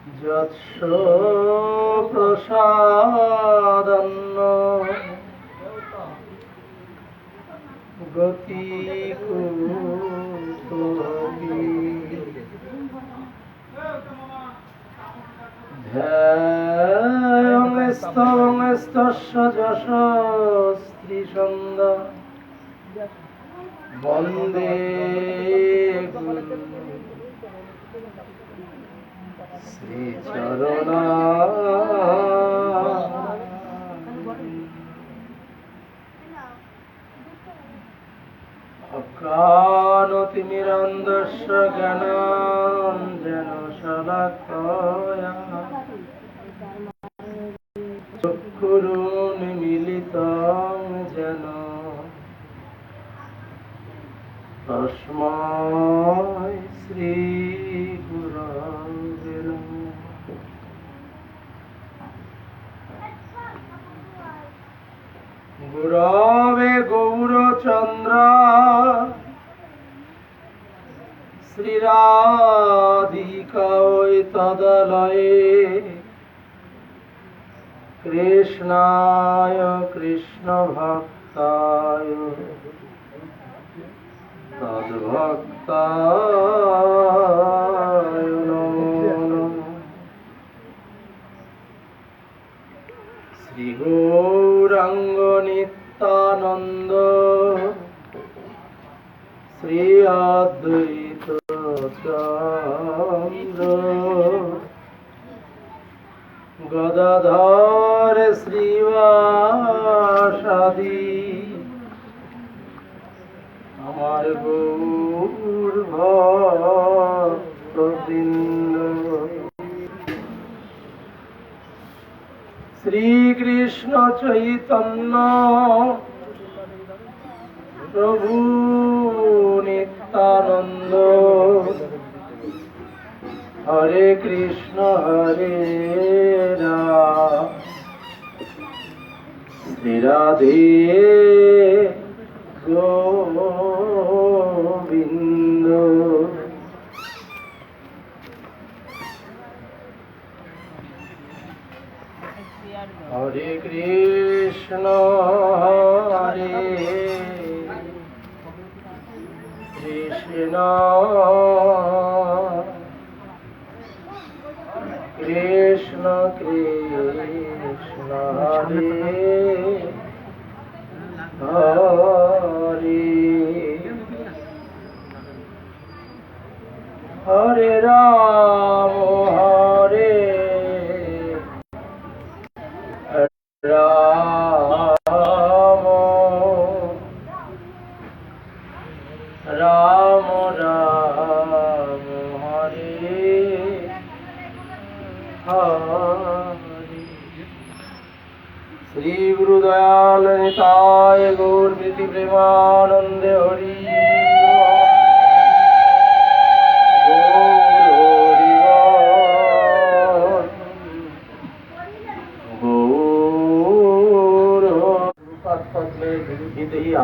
যৎস প্রসাদান্ন গতি কুতোপি ধ্যায়ং স্তবং স্তস্য যশ স্ত্রীছন্দ বন্দে গুরু শ্রীচরণা অজ্ঞানতিমিরান্ধস্য জ্ঞানাঞ্জনশলাকয়া চক্ষুরুন্মীলিতং যেন তস্मै শ্রীগুরবে নমঃ। গুরবে গৌরচন্দ্র শ্রীরাধিকায় তদলয়ে কৃষ্ণায় কৃষ্ণ ভক্তায় তদ্ভক্তায় নমো নমঃ। শ্রী গৌরাঙ্গ নিত্যানন্দ শ্রী অদ্বৈত চন্দ্র গদাধর শ্রীবাসাদি আমার গৌর ভক্তবৃন্দ। শ্রীকৃষ্ণ চৈতন্য প্রভু নিত্যানন্দ হরে কৃষ্ণ হরে রাম শ্রী রাধে গোবিন্দ। হরে কৃষ্ণ হরে কৃষ্ণ কৃষ্ণ কৃষ্ণ হরে হরে হরে রাম হরে রাম রাম রাম হরে হরে। শ্রী গুরুদয়াল নিতায় গৌর প্রীতি প্রেমানন্দে হরি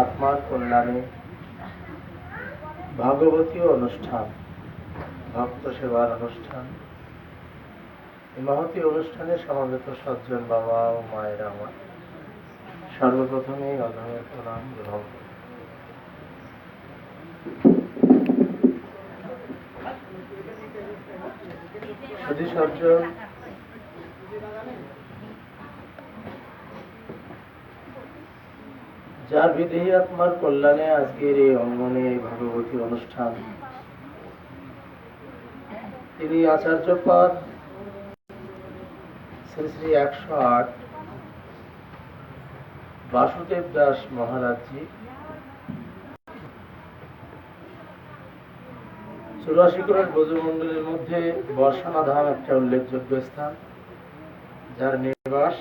আত্মার কল্যাণে ভাগবতী অনুষ্ঠান, ভক্ত সেবার অনুষ্ঠান। এই মহতী অনুষ্ঠানে সমাবেত সজ্জন বাবা ও মায়েরা আমার সর্বপ্রথমেই অধমের প্রণাম গ্রহণ করি। সুধী সজ্জন, যার বিদেহী আত্মার কল্যাণে আজকের এই অঙ্গনে এই ভাগবতী অনুষ্ঠান, তিনি আচার্যপাদ শ্রী শ্রী 108 বাসুদেব দাস মহারাজজি 84 কোণের ব্রজমণ্ডলের মধ্যে বর্ষানা ধাম একটা উল্লেখযোগ্য স্থান, যার নিবাস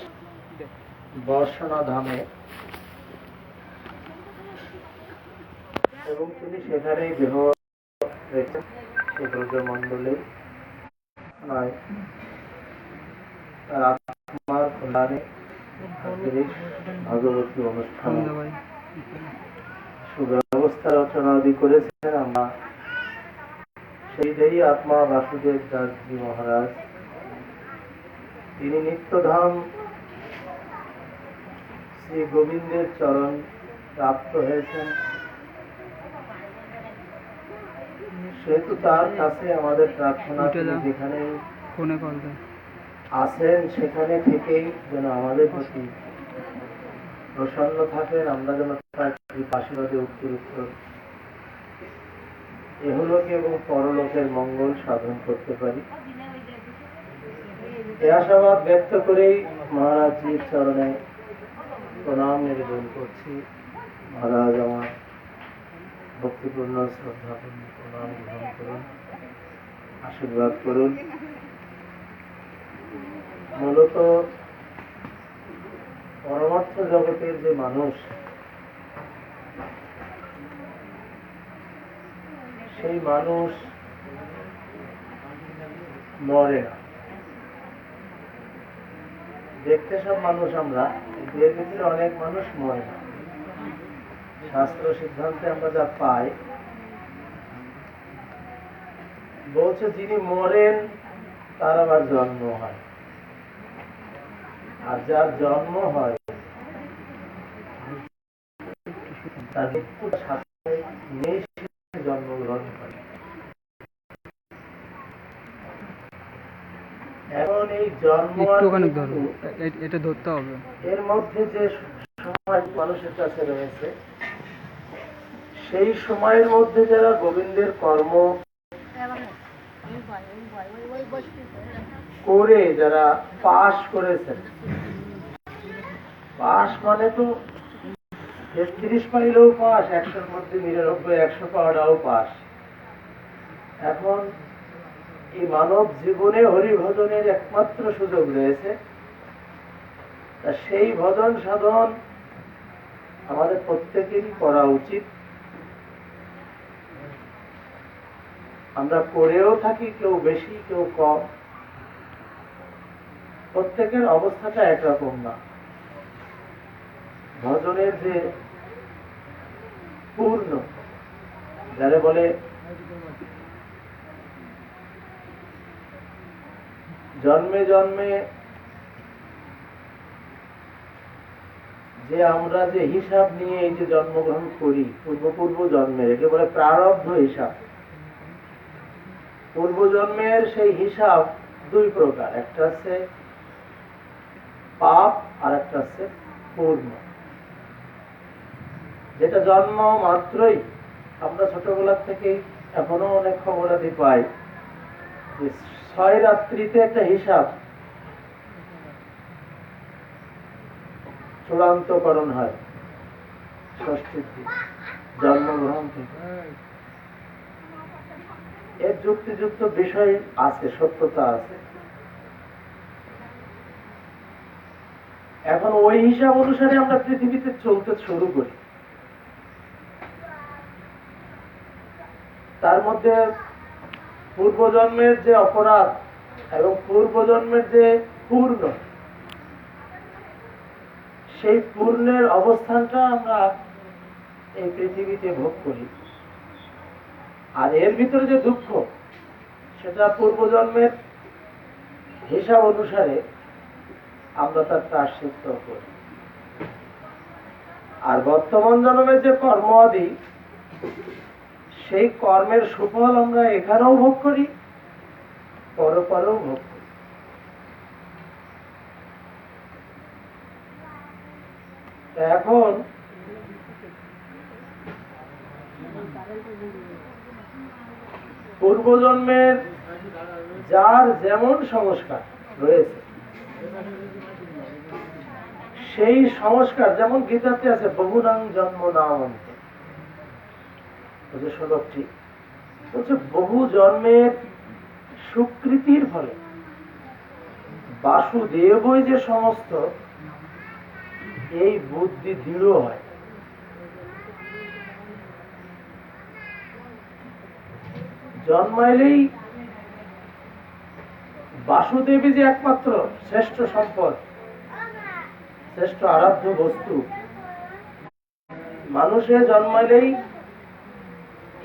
বর্ষানা ধামে, এবং তিনি সেখানেই দেহ রেখেছেন। সেই ব্রজমণ্ডলে নয়, তার আত্মার কল্যাণে ভাগবতী অনুষ্ঠান সুব্যবস্থা রচনা আদি করেছেন। আমরা সেই দেহী আত্মা বাসুদেব দাসজি মহারাজ তিনি নিত্যধাম শ্রী গোবিন্দের চরণ প্রাপ্ত হয়েছেন, সেহেতু তার কাছে আমাদের প্রার্থনা, তিনি যেখানে আছেন সেখানে থেকেই যেন আমাদের প্রতি প্রসন্ন থাকেন, আমরা যেন তার আশীর্বাদে উত্তর ইহলোকে এবং পরলোকের মঙ্গল সাধন করতে পারি। এই আশাবাদ ব্যক্ত করেই মহারাজজির চরণে প্রণাম নিবেদন করছি। মহারাজ আমার ভক্তিপূর্ণ শ্রদ্ধাপূর্ণ প্রণাম গ্রহণ করুন, আশীর্বাদ করুন। মূলত পরমার্থ জগতের যে মানুষ, সেই মানুষ মরে না। দেখতে সব মানুষ আমরা, এর ভিতরে অনেক মানুষ মরে না। শাস্ত্র সিদ্ধান্তে আমরা যা পাই, বলছে যিনি মরেন তার আবার জন্ম হয়, আর যার জন্ম হয় তার মৃত্যুর সাথে নেই, জন্মগ্রহণ করে। এখন এই জন্ম এটা ধরতে হবে, এর মধ্যে যে সময় মানুষের কাছে রয়েছে, সেই সময়ের মধ্যে যারা গোবিন্দের কর্ম করে যারা পাশ করেছেন, পাশ মানে তো ৩৩ পাইলেও পাশ, ১০০-র মধ্যে ৯৯, ১০০ পাওয়াটাও পাশ। এখন এই মানব জীবনে হরিভজনের একমাত্র সুযোগ রয়েছে, তা সেই ভজন সাধন আমাদের প্রত্যেকেরই করা উচিত। আমরা করেও থাকি, কেউ বেশি কেউ কম, প্রত্যেকের অবস্থাটা একরকম না। ভজনের যে পূর্ণ, যারা বলে জন্মে জন্মে যে আমরা যে হিসাব নিয়ে এই যে জন্মগ্রহণ করি, পূর্ব জন্মের, একে বলে প্রারব্ধ হিসাব। পূর্ব জন্মের সেই হিসাব দুই প্রকার, একটা আছে পাপ আর একটা আছে পূর্ণ। যেটা জন্ম মাত্রই, আমরা ছোটবেলার থেকেই এখনো অনেক খবরাদি পাই যে ৬ রাত্রিতে একটা হিসাব চূড়ান্তকরণ হয়, ষষ্ঠীর দিন জন্মগ্রহণ থেকে। এর যুক্তিযুক্ত বিষয় আছে, সত্যতা আছে। এখন ওই হিসাব অনুসারে আমরা পৃথিবীতে চলতে শুরু করি। তার মধ্যে পূর্বজন্মের যে অপরাধ এবং পূর্বজন্মের যে পূর্ণ, সেই পূর্ণের অবস্থানটা আমরা এই পৃথিবীতে ভোগ করি। আর এর ভিতরে যে দুঃখ, সেটা পূর্বজন্মের হিসাব অনুসারে আমরা তার প্রায়শ্চিত্ত করি। আর বর্তমান জন্মের যে কর্ম আদি, সেই কর্মের সুফল আমরা এখানেও ভোগ করি, পরপরেও ভোগ করি। এখন পূর্বজন্মের যার যেমন সংস্কার রয়েছে, সেই সংস্কার, যেমন গীতাতে আছে বহুনাং জন্ম নামন্ত, শ্লোকটি বলছে বহু জন্মের সুকৃতির ফলে বাসুদেবই যে সমস্ত, এই বুদ্ধি দৃঢ় হয়। জন্মাইলেই বাসুদেবী যে একমাত্র শ্রেষ্ঠ সম্পদ, শ্রেষ্ঠ আরাধ্য বস্তু, মানুষের জন্মাইলেই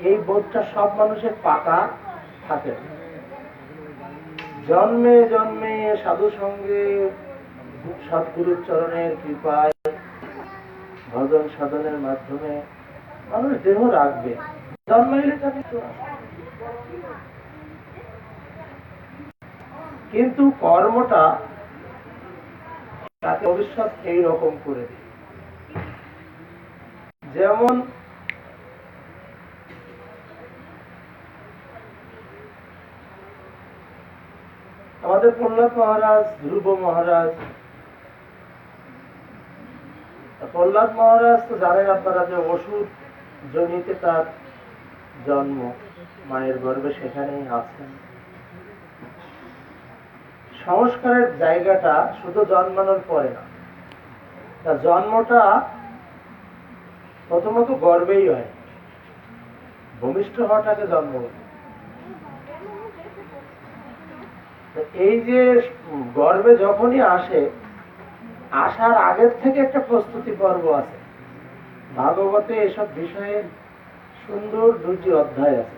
এই বোধটা সব মানুষের পাকা থাকে। জন্মে জন্মে সাধু সঙ্গে সদ্গুরুর চরণের কৃপায় ভজন সাধনের মাধ্যমে মানুষ দেহ রাখবে, জন্মাইলে তাকে তো কিন্তু কর্মটা তাকে ভবিষ্যৎ এইরকম করে দেয়। যেমন আমাদের প্রহ্লাদ মহারাজ, ধ্রুব মহারাজ, প্রহ্লাদ মহারাজ তো জানেন আপনারা যে ওষুধ জনিতে তার জন্ম, মায়ের গর্ভে সেখানেই আছেন। সংস্কারের জায়গাটা শুধু জন্মানোর পরে না, তার জন্মটা প্রথমত গর্ভেই হয়, ভূমিষ্ঠ হওয়াটাকে জন্ম। এই যে গর্ভে যখনই আসে, আসার আগের থেকে একটা প্রস্তুতি পর্ব আছে। ভাগবতে এসব বিষয়ে সুন্দর 2টি অধ্যায় আছে।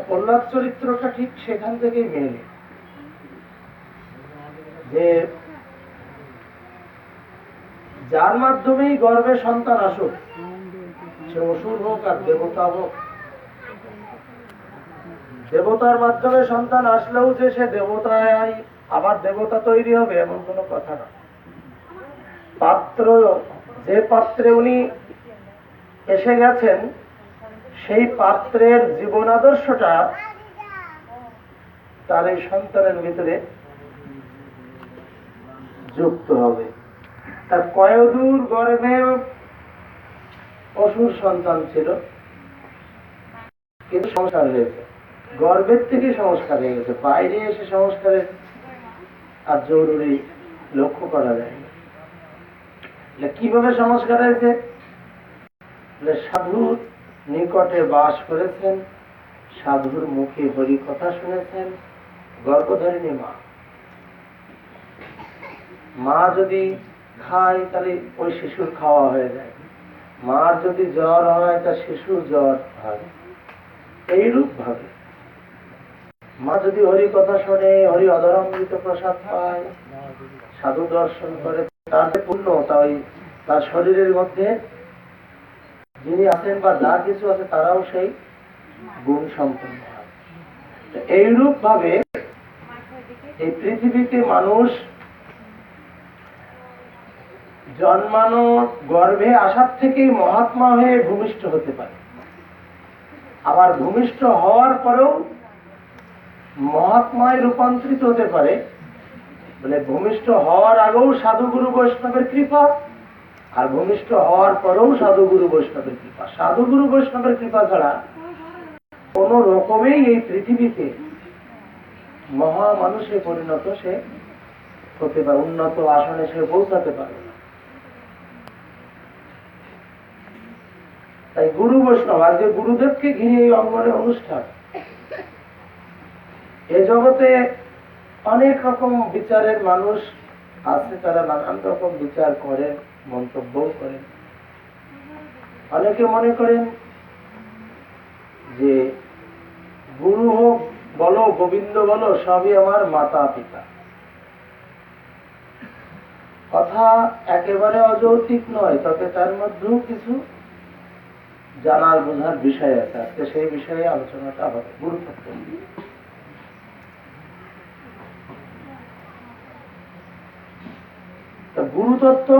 প্রহ্লাদ চরিত্রটা ঠিক সেখান থেকেই মেলে, যে যার মাধ্যমেই গর্ভে সন্তান আসুক, সে অসুর হোক আর দেবতা হোক, দেবতার মাধ্যমে সন্তান আসলেও যে সে দেবতায় আবার দেবতা তৈরি হবে এমন কোনো কথা না। পাত্র, যে পাত্রে উনি এসে গেছেন, সেই পাত্রের জীবন আদর্শটা তার এই সন্তানের ভিতরে যুক্ত হবে। তার কয়দূর গর্ভে অসুর সন্তান ছিল, কিন্তু সংস্কার হয়েছে, গর্ভের থেকে সংস্কার হয়ে গেছে। বাইরে এসে সংস্কারের আর জরুরি লক্ষ্য করা যায় না। কিভাবে সংস্কার হয়েছে? সাধুর নিকটে বাস করেছেন, সাধুর মুখে হরি কথা শুনেছেন, গর্ভধারিণী মা। মা যদি খায় তাহলে ওই শিশুর খাওয়া হয়ে যায়, মার যদি জ্বর হয় তা শিশুর জ্বর হয়। এইরূপ ভাবে মা যদি হরি কথা শোনে, হরি অধরামৃত প্রসাদ পায়, সাধু দর্শন করে, তার পুণ্য তার শরীরের মধ্যে যিনি আছেন বা যা কিছু আছে তারাও সেই গুণ সম্পন্ন হয়। এইরূপ ভাবে এই পৃথিবীতে মানুষ জন্মানো, গর্ভে আসার থেকেই মহাত্মা হয়ে ভূমিষ্ঠ হতে পারে, আবার ভূমিষ্ঠ হওয়ার পরেও মহাত্মায় রূপান্তরিত হতে পারে। বলে ভূমিষ্ঠ হওয়ার আগেও সাধুগুরু বৈষ্ণবের কৃপা, আর ভূমিষ্ঠ হওয়ার পরেও সাধুগুরু বৈষ্ণবের কৃপা। সাধুগুরু বৈষ্ণবের কৃপা ছাড়া কোন রকমেই এই পৃথিবীতে মহা মানুষে পরিণত সে হতে পারে, উন্নত আসনে সে পৌঁছাতে পারে না। তাই গুরু বৈষ্ণব, আজকে গুরুদেবকে ঘিরে এই অঙ্গনের অনুষ্ঠান। এ জগতে অনেক রকম বিচারের মানুষ আছে, তারা নানান রকম বিচার করেন, মন্তব্য করেন। অনেকে মনে করেন যে গুরু হোক বলো, গোবিন্দ বলো, সবই আমার মাতা পিতা। কথা একেবারে অযৌক্তিক নয়, তবে তার মধ্যেও কিছু জানার বোঝার বিষয় আছে। আজকে সেই বিষয়ে আলোচনাটা হবে, গুরুতত্ত্ব। গুরুতত্ত্ব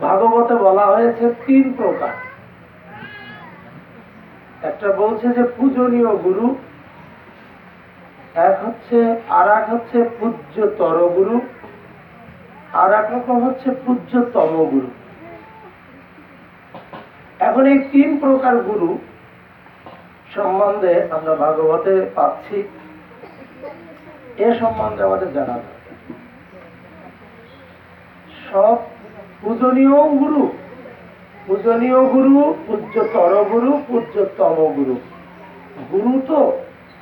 ভাগবতে বলা হয়েছে 3 প্রকার। একটা বলছে যে পূজনীয় গুরু, এক হচ্ছে পূজ্যতর গুরু, আর এক রকম হচ্ছে পূজ্যতম গুরু। এখন এই 3 প্রকার গুরু সম্বন্ধে আমরা ভাগবতে পাচ্ছি, এ সম্বন্ধে আমাদের জানা দরকার। সব পূজনীয় গুরু, পূজ্যতর গুরু, পূজ্যতম গুরু। গুরু তো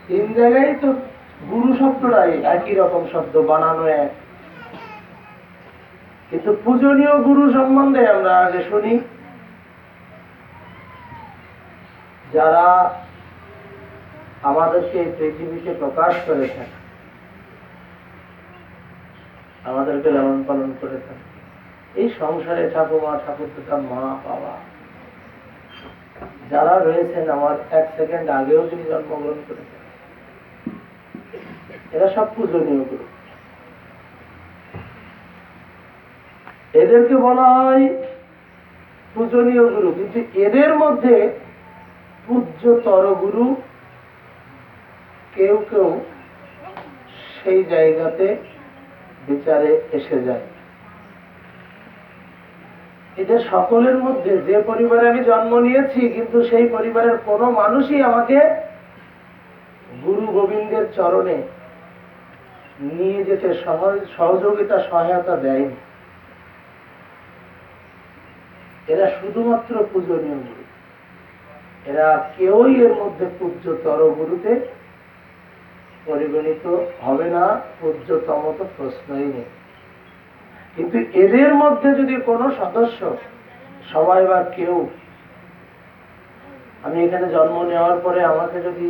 3 জায়গায় তো গুরু শব্দটাই একই রকম শব্দ, বানানো এক। কিন্তু পূজনীয় গুরু সম্বন্ধে আমরা আগে শুনি। যারা আমাদেরকে এই পৃথিবীতে প্রকাশ করেছেন, আমাদেরকে লালন পালন করেছেন। এই সংসারে ঠাকুমা, ঠাকুরদাদা, মা, বাবা যারা রয়েছেন, আমার 1 সেকেন্ড আগেও যিনি জন্মগ্রহণ করেছেন, এরা সব পূজনীয় গুরু। এদেরকে বলা হয় পূজনীয় গুরু, কিন্তু এদের মধ্যে পূজ্যতর গুরু কেউ কেউ সেই জায়গাতে বিচারে এসে যায়। এদের সকলের মধ্যে যে পরিবারে আমি জন্ম নিয়েছি, কিন্তু সেই পরিবারের কোনো মানুষই আমাকে গুরু গোবিন্দের চরণে নিয়ে যেতে সহযোগিতা, সহায়তা দেয়নি। এরা শুধুমাত্র পূজনীয় গুরু, এরা কেউই এর মধ্যে পূজ্যতর গুরুতে পরিগণিত হবে না, পূজ্যতম তো প্রশ্নই নেই। কিন্তু এদের মধ্যে যদি কোনো সদস্য, সবাই বা কেউ, আমি এখানে জন্ম নেওয়ার পরে আমাকে যদি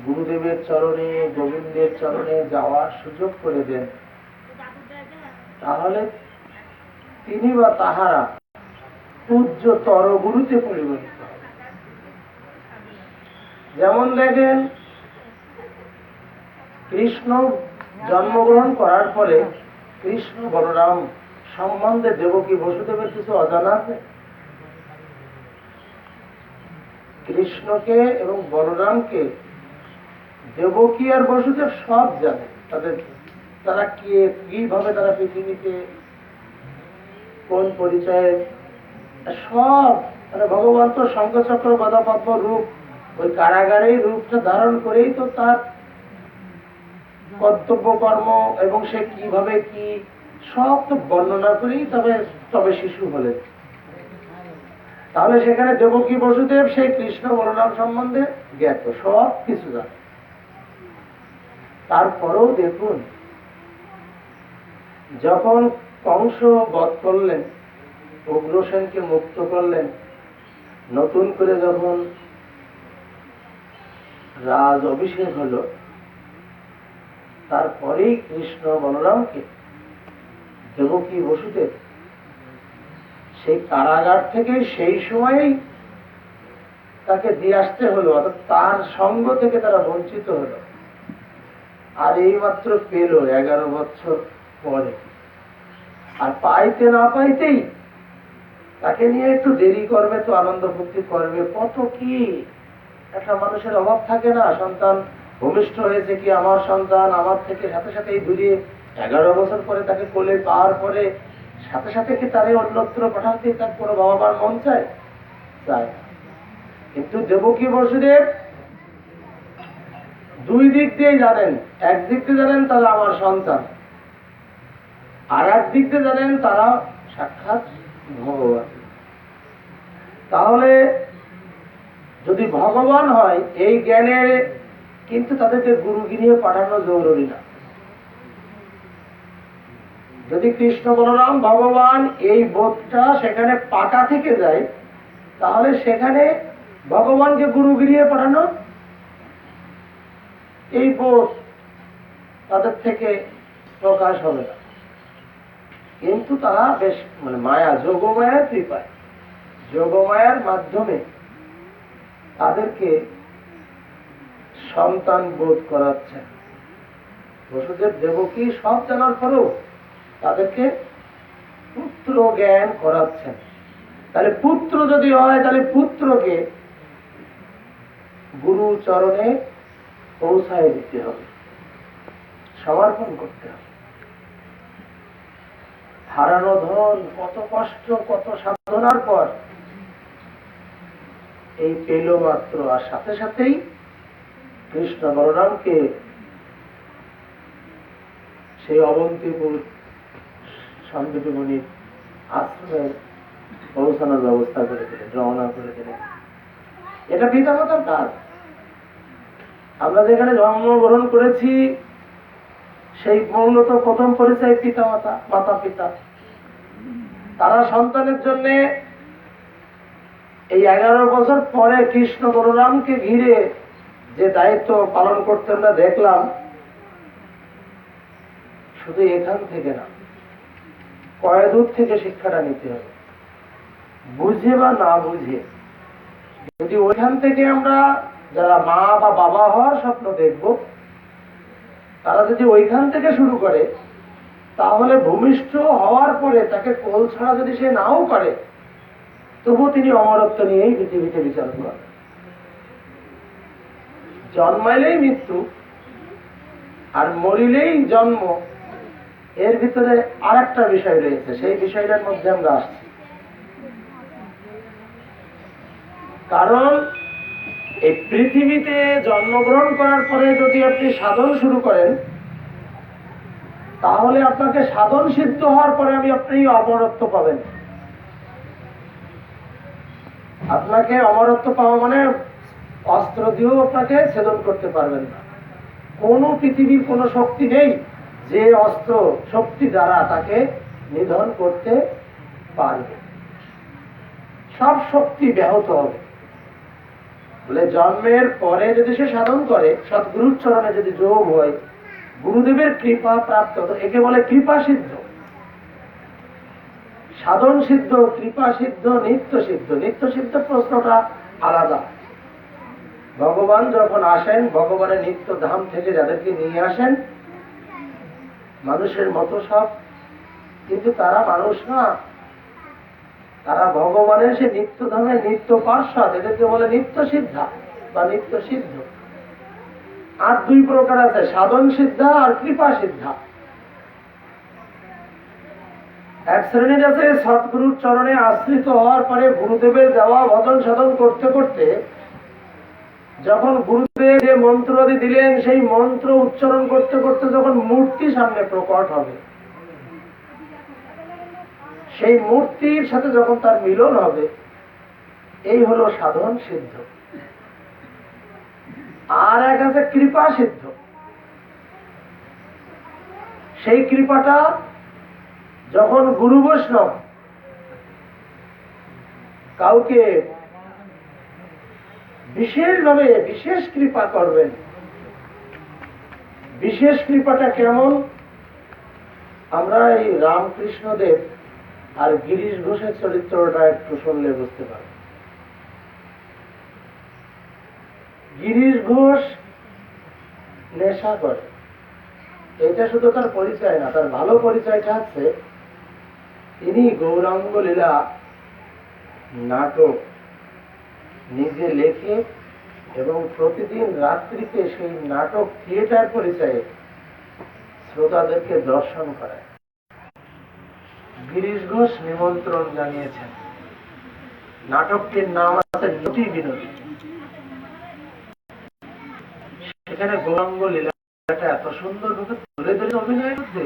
গুরুদেবের চরণে, গোবিন্দের চরণে যাওয়ার সুযোগ করে দেন, তাহলে তিনি বা তাহারা পূজ্যতর গুরুতে পরিগণিত হবে। যেমন দেখেন, কৃষ্ণ জন্মগ্রহণ করার পরে কৃষ্ণ বলরাম সম্বন্ধে দেবকী বসুদেবের কিছু অজানা আছে? কৃষ্ণকে এবং বলরামকে দেবকী আর বসুদেব সব জানে, তারা কিভাবে তারা পৃথিবীতে কোন পরিচয়ে সব, মানে ভগবান তো শঙ্খচক্র গদাপদ্ম রূপ, ওই কারাগারেই রূপটা ধারণ করেই তো তার কর্তব্য কর্ম এবং সে কিভাবে কি সব তো বর্ণনা করেই তবে শিশু হলেন। তাহলে সেখানে দেবকী বসুদেব সেই কৃষ্ণ বলরাম সম্বন্ধে জ্ঞাত, সব কিছু জানে। তারপরেও দেখুন, যখন কংস বধ করলেন, উগ্রসেনকে মুক্ত করলেন, নতুন করে যখন রাজ অভিষেক হলো, তারপরেই কৃষ্ণ বলরামকে দেবকী বসুদেব সেই কারাগার থেকে সেই সময়েই তাকে দিয়ে আসতে হলো, অর্থাৎ তার সঙ্গ থেকে তারা বঞ্চিত হলো। আর এই মাত্র পেল 11 বছর পরে, আর পাইতে না পাইতেই তাকে নিয়ে একটু দেরি করবে, তো আনন্দ ফুর্তি করবে, কত কি একটা মানুষের অভাব থাকে না? সন্তান ভূমিষ্ঠ হয়েছে, কি আমার সন্তান আমার থেকে সাথে সাথেই দূরে, 11 বছর পরে তাকে কোলে পাওয়ার পরে সাথে সাথে কি তারে অন্যত্র পাঠাতে তার কোনো বাবা মার মন চায়? চায়। কিন্তু দেবকী বসুদেব দুই দিক দিয়ে জানেন, একদিক দিয়ে জানেন তারা আমার সন্তান, আর একদিক দিয়ে জানেন তারা সাক্ষাৎ ভগবান। তাহলে যদি ভগবান হয় এই জ্ঞানে, কিন্তু তাদেরকে গুরু গিরিয়ে পাঠানো জরুরি না। যদি কৃষ্ণ বলরাম ভগবান এই বোধটা সেখানে পাকা থেকে যায়, তাহলে সেখানে ভগবানকে গুরু গিরিয়ে পাঠানো এই বোধ তাদের থেকে প্রকাশ হবে না। কিন্তু তারা বেশ মায়া, যোগমায়ার কৃপায়, যোগমায়ার মাধ্যমে তাদেরকে সন্তান বোধ করাচ্ছেন। বসুদেব দেবকী সব জানার পরেও তাদেরকে পুত্র জ্ঞান করাচ্ছেন। তাহলে পুত্র যদি হয়, তাহলে পুত্রকে গুরু চরণে পৌঁছায় দিতে হবে, সমর্পণ করতে হবে। হারানো ধন, কত কষ্ট, কত সাধনার পর এই পেল মাত্র, আর সাথে সাথেই কৃষ্ণ বলরামকে সেই অবন্তিপুর সন্দীপী মুনির আশ্রমে পৌঁছানোর ব্যবস্থা করে দিলেন, রওনা করে দিলেন। এটা পিতামাতার কাজ। আমরা যেখানে জন্মগ্রহণ করেছি, সেই মূলত প্রথম পরিচয় পিতামাতা, মাতা পিতা। তারা সন্তানের জন্য এই 11 বছর পরে কৃষ্ণ বলরামকে ঘিরে যে দায়িত্ব পালন করতে আমরা দেখলাম, শুধু এখান থেকে না, কয়েদূর থেকে শিক্ষাটা নিতে হবে, বুঝে বা না বুঝে। যদি ওইখান থেকে আমরা যারা মা বা বাবা হওয়ার স্বপ্ন দেখব, তারা যদি ওইখান থেকে শুরু করে, তাহলে ভূমিষ্ঠ হওয়ার পরে তাকে কোল ছাড়া যদি সে নাও পারে, তবু তিনি অমরত্ব নিয়েই পৃথিবীতে বিচরণ করেন। জন্মাইলেই মৃত্যু আর মরিলেই জন্ম, এর ভিতরে আর একটা বিষয় রয়েছে, সেই বিষয়টার মধ্যে আমরা আসছি। কারণ এই পৃথিবীতে জন্মগ্রহণ করার পরে যদি আপনি সাধন শুরু করেন, তাহলে আপনাকে সাধন সিদ্ধ হওয়ার পরে আপনি অমরত্ব পাবেন। আপনাকে অমরত্ব পাওয়া মানে অস্ত্র দিয়েও আপনাকে ছেদন করতে পারবেন না। কোন পৃথিবীর কোন শক্তি নেই যে অস্ত্র শক্তি দ্বারা তাকে নিধন করতে পারবে। সব শক্তি ব্যাহত হবে। বলে জন্মের পরে যদি সে সাধন করে, সদ্গুরুর চরণে যদি যোগ হয়, গুরুদেবের কৃপা প্রাপ্ত, একে বলে কৃপা সিদ্ধ। সাধন সিদ্ধ, কৃপা সিদ্ধ, নিত্য সিদ্ধ। নিত্য সিদ্ধ প্রশ্নটা আলাদা। ভগবান যখন আসেন, ভগবানের নিত্য ধাম থেকে যাদেরকে নিয়ে আসেন, মানুষের মতো সব, কিন্তু তারা মানুষ না, তারা ভগবানের সে নিত্য ধামে নিত্য পার্শ্বদ, এদেরকে বলে নিত্য সিদ্ধা বা নিত্য সিদ্ধ। আর দুই প্রকার আছে, সাধন সিদ্ধা আর কৃপা সিদ্ধা। এক শ্রেণীর আছে সৎগুরুর চরণে আশ্রিত হওয়ার পরে গুরুদেবের দেওয়া ভজন সাধন করতে করতে, যখন গুরুদেব যে মন্ত্র দিলেন সেই মন্ত্র উচ্চারণ করতে করতে যখন মূর্তি সামনে প্রকট হবে, সেই মূর্তির সাথে যখন তার মিলন হবে, এই হলো সাধন সিদ্ধ। আর এক আছে কৃপা সিদ্ধ। সেই কৃপাটা যখন গুরু বৈষ্ণব কাউকে বিশেষভাবে বিশেষ কৃপা করবেন। বিশেষ কৃপাটা কেমন, আমরা এই রামকৃষ্ণদেব আর গিরিশ ঘোষের চরিত্রটা একটু শুনলে বুঝতে পারব। গিরিশ ঘোষ নেশা করে, এটা শুধু তার পরিচয় না, তার ভালো পরিচয়টা হচ্ছে তিনি গৌরাঙ্গ লীলা নাটক নিজে লেখে এবং প্রতিদিন রাত্রিতে সেই নাটক থিয়েটার পরিচয়ে শ্রোতাদেরকে দর্শন করায়। গিরিশ ঘোষ নিমন্ত্রণ জানিয়েছেন। নাটকটির নাম আছে নটি বিনোদী। সেখানে গৌরাঙ্গ লীলাটা এত সুন্দর ভাবে তুলে ধরে অভিনয়ের মধ্যে,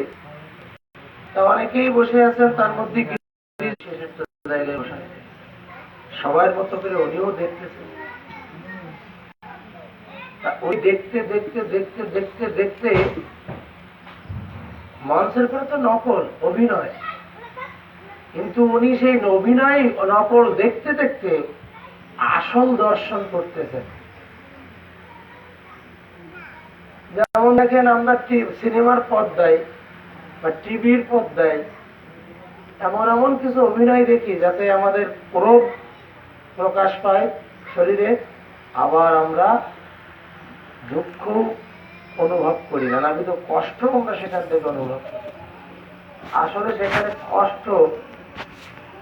তা অনেকেই বসে আছেন, তার মধ্যে জায়গায় বসে সবার মতো করে উনিও দেখতেছেন। ওই দেখতে দেখতে দেখতে দেখতে দেখতে মঞ্চের পরে তো নকল অভিনয়, কিন্তু উনি সেই অভিনয় নকল দেখতে দেখতে আসল দর্শন করতেছেন। যেমন দেখেন, আমরা সিনেমার পর্দায় বা টিভির পর্দায় এমন এমন কিছু অভিনয় দেখি যাতে আমাদের ক্রোধ প্রকাশ পায় শরীরে, আবার আমরা দুঃখ অনুভব করি না, কিন্তু কষ্ট আমরা সেখান থেকে অনুভব করি। আসলে সেখানে কষ্ট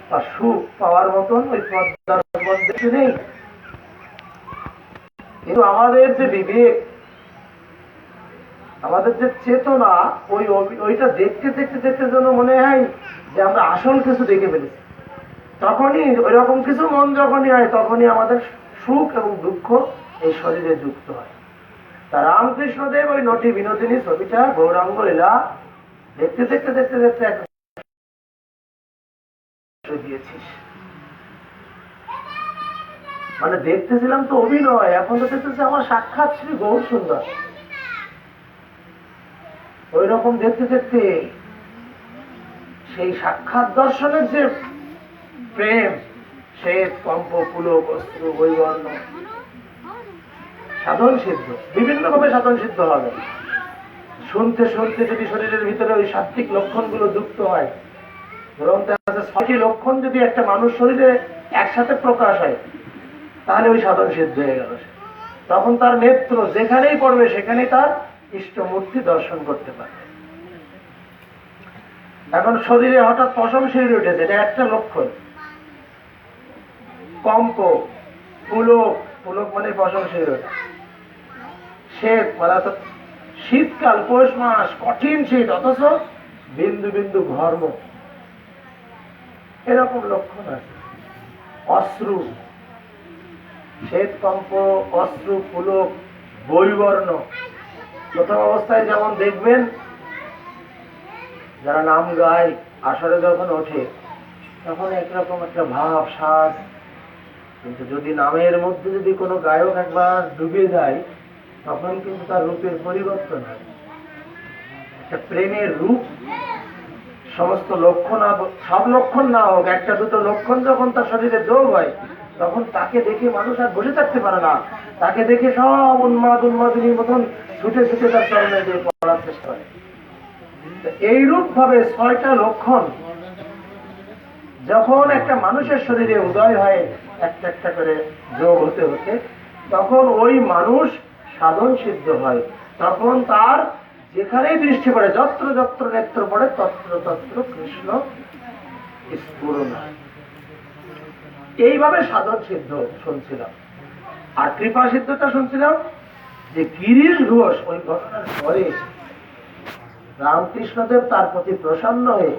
বা সুখ পাওয়ার মতন ওই পর্দার মধ্যে নেই। কিন্তু আমাদের যে বিবেক, আমাদের যে চেতনা, ওইটা দেখতে দেখতে দেখতে যেন মনে হয় যে আমরা আসল কিছু দেখে ফেলেছি। তখনই ওই রকম কিছু মন যখনই হয়, তখনই আমাদের সুখ এবং দুঃখ এই শরীরে যুক্ত হয়। তা রামকৃষ্ণদেব ওই নটি বিনোদিনী ছবিটা গৌরাঙ্গ লীলা দেখতে দেখতে দেখতে দেখতে দিয়েছিস, মানে দেখতেছিলাম তো অভিনয়, এখন তো দেখতেছি আমার সাক্ষাৎ শ্রী গৌর সুন্দর। ওই রকম দেখতে দেখতে সেই সাক্ষাৎ দর্শনের যে প্রেম, শ্বেত কম্প পুলক অস্ত্র বৈবর্ণ, সাধন সিদ্ধ, বিভিন্ন ভাবে সাধন সিদ্ধ হবে। শুনতে শুনতে যদি শরীরের ভিতরে ওই সাত্বিক লক্ষণগুলো যুক্ত হয়, গ্রন্থে আছে ৬টি লক্ষণ যদি একটা মানুষ শরীরে একসাথে প্রকাশ হয়, তাহলে ওই সাধন সিদ্ধ হয়ে গেল। তখন তার নেত্র যেখানেই পড়বে সেখানেই তার ইষ্ট মূর্তি দর্শন করতে পারবে। এখন শরীরে হঠাৎ পশম শিউরে উঠেছে, এটা একটা লক্ষণ। কম্প, পুলক, পুলক মানে পশম শিউরে ওঠা, শীত মানে শীতকাল, পৌষ মাস, কঠিন শীত, অথচ বিন্দু বিন্দু ঘর্ম, এরকম লক্ষণ আছে। অশ্রু, শ্বেত কম্প, অশ্রু, পুলক, বৈবর্ণ। প্রথম অবস্থায় যেমন দেখবেন যারা নাম গায়, আসরে যখন ওঠে তখন একরকম একটা ভাব, স্বাদ। কিন্তু যদি নামের মধ্যে যদি কোনো গায়ক একবার ডুবে যায়, তখন কিন্তু তার রূপের পরিবর্তন হয়। একটা প্রেমের রূপ, সমস্ত লক্ষণ, সব লক্ষণ না হোক, একটা দুটো লক্ষণ যখন তার শরীরে যোগ হয়, তখন তাকে দেখে মানুষ আর বসে থাকতে পারে না। তাকে দেখে সব উন্মাদিনীর মতন ছুটে ছুটে তার চরণে দিয়ে পড়ার চেষ্টা করে। এইরূপ ভাবে ৬টা লক্ষণ যখন একটা মানুষের শরীরে উদয় হয়, একটা একটা করে যোগ হতে হতে, তখন ওই মানুষ সাধন সিদ্ধ হয়। তখন তার যেখানেই দৃষ্টি পড়ে, যত্র যত্র নেত্র পড়ে, তত্র তত্র কৃষ্ণ স্ফুরণ হয়। এইভাবে সাধন সিদ্ধ শুনছিলাম। আর কৃপা সিদ্ধটা শুনছিলাম যে গিরিশ ঘোষ ওই ঘটনার পরে রামকৃষ্ণদেব তার প্রতি প্রসন্ন হয়ে